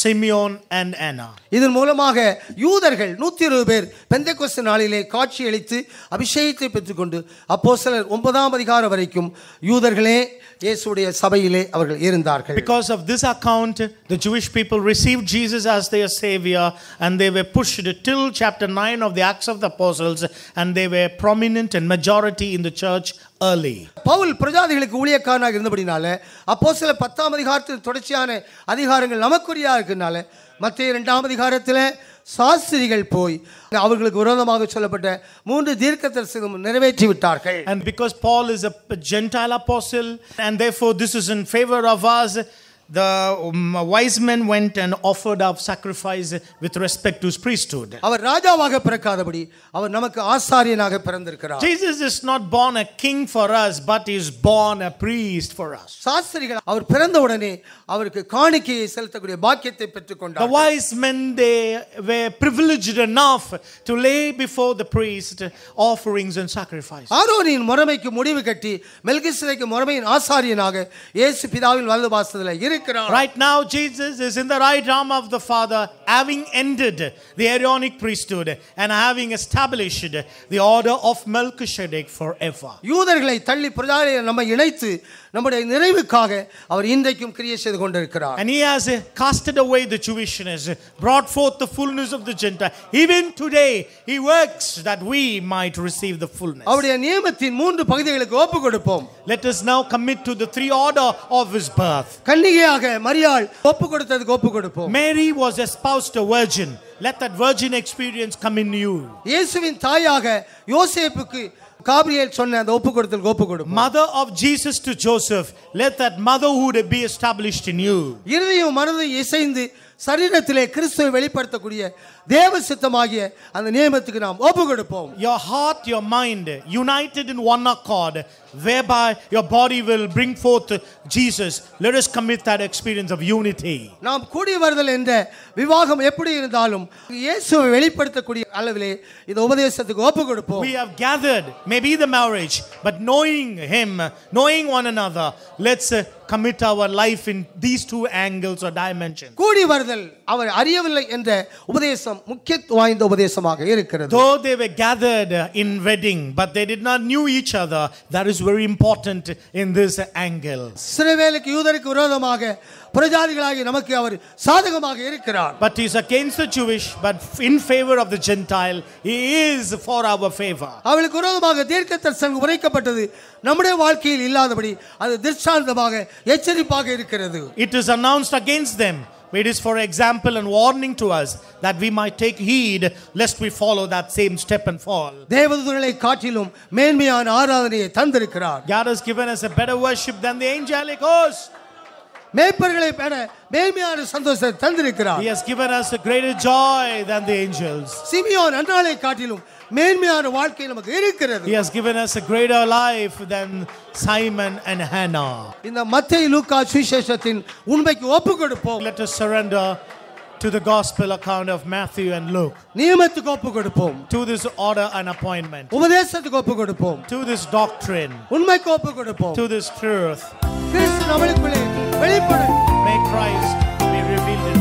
Simeon and Anna. இதன் மூலமாக யூதர்கள் 120 பேர் பெந்தெகோஸ்து நாளிலே காட்சியளித்து அபிஷேகத்தை பெற்றுக்கொண்டு அப்போஸ்தலர் 9ஆம் அதிகாரம் வரைக்கும் யூதர்களே இயேசுவுடைய சபையிலே அவர்கள் இருந்தார்கள். Because of this account, the Jewish people received Jesus as their savior, and they were pushed till chapter 9 of the Acts of the Apostles, and they were prominent and majority in the church early. Pavul பிரஜாதிகளுக்கு ஊழியக்காரனாக இருந்தபடினால அப்போஸ்தலர் 10ஆம் அதிகாரத்தின் தொடர்ச்சியான அதிகாரங்கள் நமக்குரியா இருக்கனால மத்தேயு 2ஆம் அதிகாரத்திலே சாஸ்திரிகள் போய் அவர்களுக்கு விரோதமாக சொல்லப்பட்ட 3 தீர்க்கதரிசனம் நிறைவேற்றி விட்டார்கள். And because Paul is a Gentile apostle, and therefore this is in favor of us, the wise men went and offered up sacrifice with respect to his priesthood. அவர் ராஜாவாக பிறக்காதபடி அவர் நமக்கு ஆசாரியனாக பிறந்திருக்கிறார். Jesus is not born a king for us, but he is born a priest for us. சாஸ்திரிகள் அவர் பிறந்தவுடனே அவருக்கு காணிக்கையை செலுத்தக்கூடிய பாக்கியத்தை பெற்றுக்கொண்டார். The wise men, they were privileged enough to lay before the priest offerings and sacrifice. ஆரோனின் முறைமைக்கு முடிவு கட்டி மெல்கிசேதேக்கு முறைமையின் ஆசாரியனாக இயேசு பிதாவின் வலது பாசத்திலே இருக்கிறார். Right now Jesus is in the right arm of the Father, having ended the Aaronic priesthood and having established the order of Melchizedek forever. யூதர்களை தள்ளி பிரஜாவை நம்மை இணைத்து நம்முடைய நிறைவுக்காக அவர் இன்றைக்கும் கிரியை செய்து கொண்டிருக்கிறார். And he has casted away the Jewishness, brought forth the fullness of the Gentile. Even today he works that we might receive the fullness. அவருடைய நியமத்தின் 3 பகுதிகளுக்கு ஒப்பு கொடுப்போம். Let us now commit to the 3 order of his birth. கன்னிகையாக மரியாள் ஒப்பு கொடுத்ததுக்கு ஒப்பு கொடுப்போம். Mary was espoused a virgin. Let that virgin experience come in you. இயேசுவின் தாயாக யோசேப்புக்கு காபிரியேல் சொன்ன அந்த ஒப்பு கொடுத்தலுக்கு ஒப்பு கொடுப்போம். Mother of Jesus to Joseph, let that motherhood be established in you. இருதயம் மனதும் இசைந்து சரீரத்திலே கிறிஸ்துவை வெளிப்படுத்தக்கூடிய தேவ சித்தமாகிய அந்த நியமத்துக்கு நாம் ஒப்பு கொடுப்போம். Your heart, your mind united in one accord, whereby your body will bring forth Jesus. Let us commit that experience of unity. நாம் கூடி வருதல் என்ற விவாகம் எப்படி இருந்தாலும் இயேசுவை வெளிப்படுத்தக்கூடிய அளவிலே இந்த உபதேசத்துக்கு ஒப்பு கொடுப்போம். We have gathered, maybe the marriage, but knowing him, knowing one another, let's commit our life in these 2 angles or dimensions. கூடி வருதல் அவர் அறியவில்லை என்ற உபதேசம் முக்கியத்துவம் வாய்ந்த உபதேசமாக இருக்கிறது. Though they were gathered in wedding, but they did not knew each other. That is very important in this angle. இஸ்ரவேலுக்கு யூதருக்கு விரோதமாக புறஜாதிகளாகிய நமக்கு அவர் சாதகமாக இருக்கிறார். But he is against the Jewish, but in favor of the Gentile. He is for our favor. அவளுக்கு விரோதமாக தீர்க்கதரிசனம் உரைக்கப்பட்டது நம்முடைய வாழ்க்கையில் இல்லாதபடி அது திருஷ்டாந்தமாக எச்சரிப்பாக இருக்கிறது. It is announced against them. It is for example and warning to us that we might take heed lest we follow that same step and fall. தேவதூதர்களை காட்டிலும் மேன்மையான ஆராதனையை தந்திருக்கிறார். God has given us a better worship than the angelic host. மேய்ப்பர்களை பெற மேன்மையான சந்தோஷத்தை தந்திருக்கிறார். He has given us a greater joy than the angels. Simeon அன்னாளை காட்டிலும் மேன்மையான வாழ்க்கை நமக்கு இருக்கிறது. He has given us a greater life than Simon and Hannah. இந்த மத்தேயு லூக்கா சுவிசேஷத்தின் உண்மைக்கு ஒப்பு கொடுப்போம். Let us surrender to the gospel account of Matthew and Luke, நியமத்துக்கு ஒப்பு கொடுப்போம். to this order and appointment, உபதேசத்துக்கு ஒப்பு கொடுப்போம். to this doctrine, உண்மைக்கு ஒப்பு கொடுப்போம். to this truth. கிறிஸ்து நம்மளுக்குள்ளே வெளிப்படும். May Christ be revealed in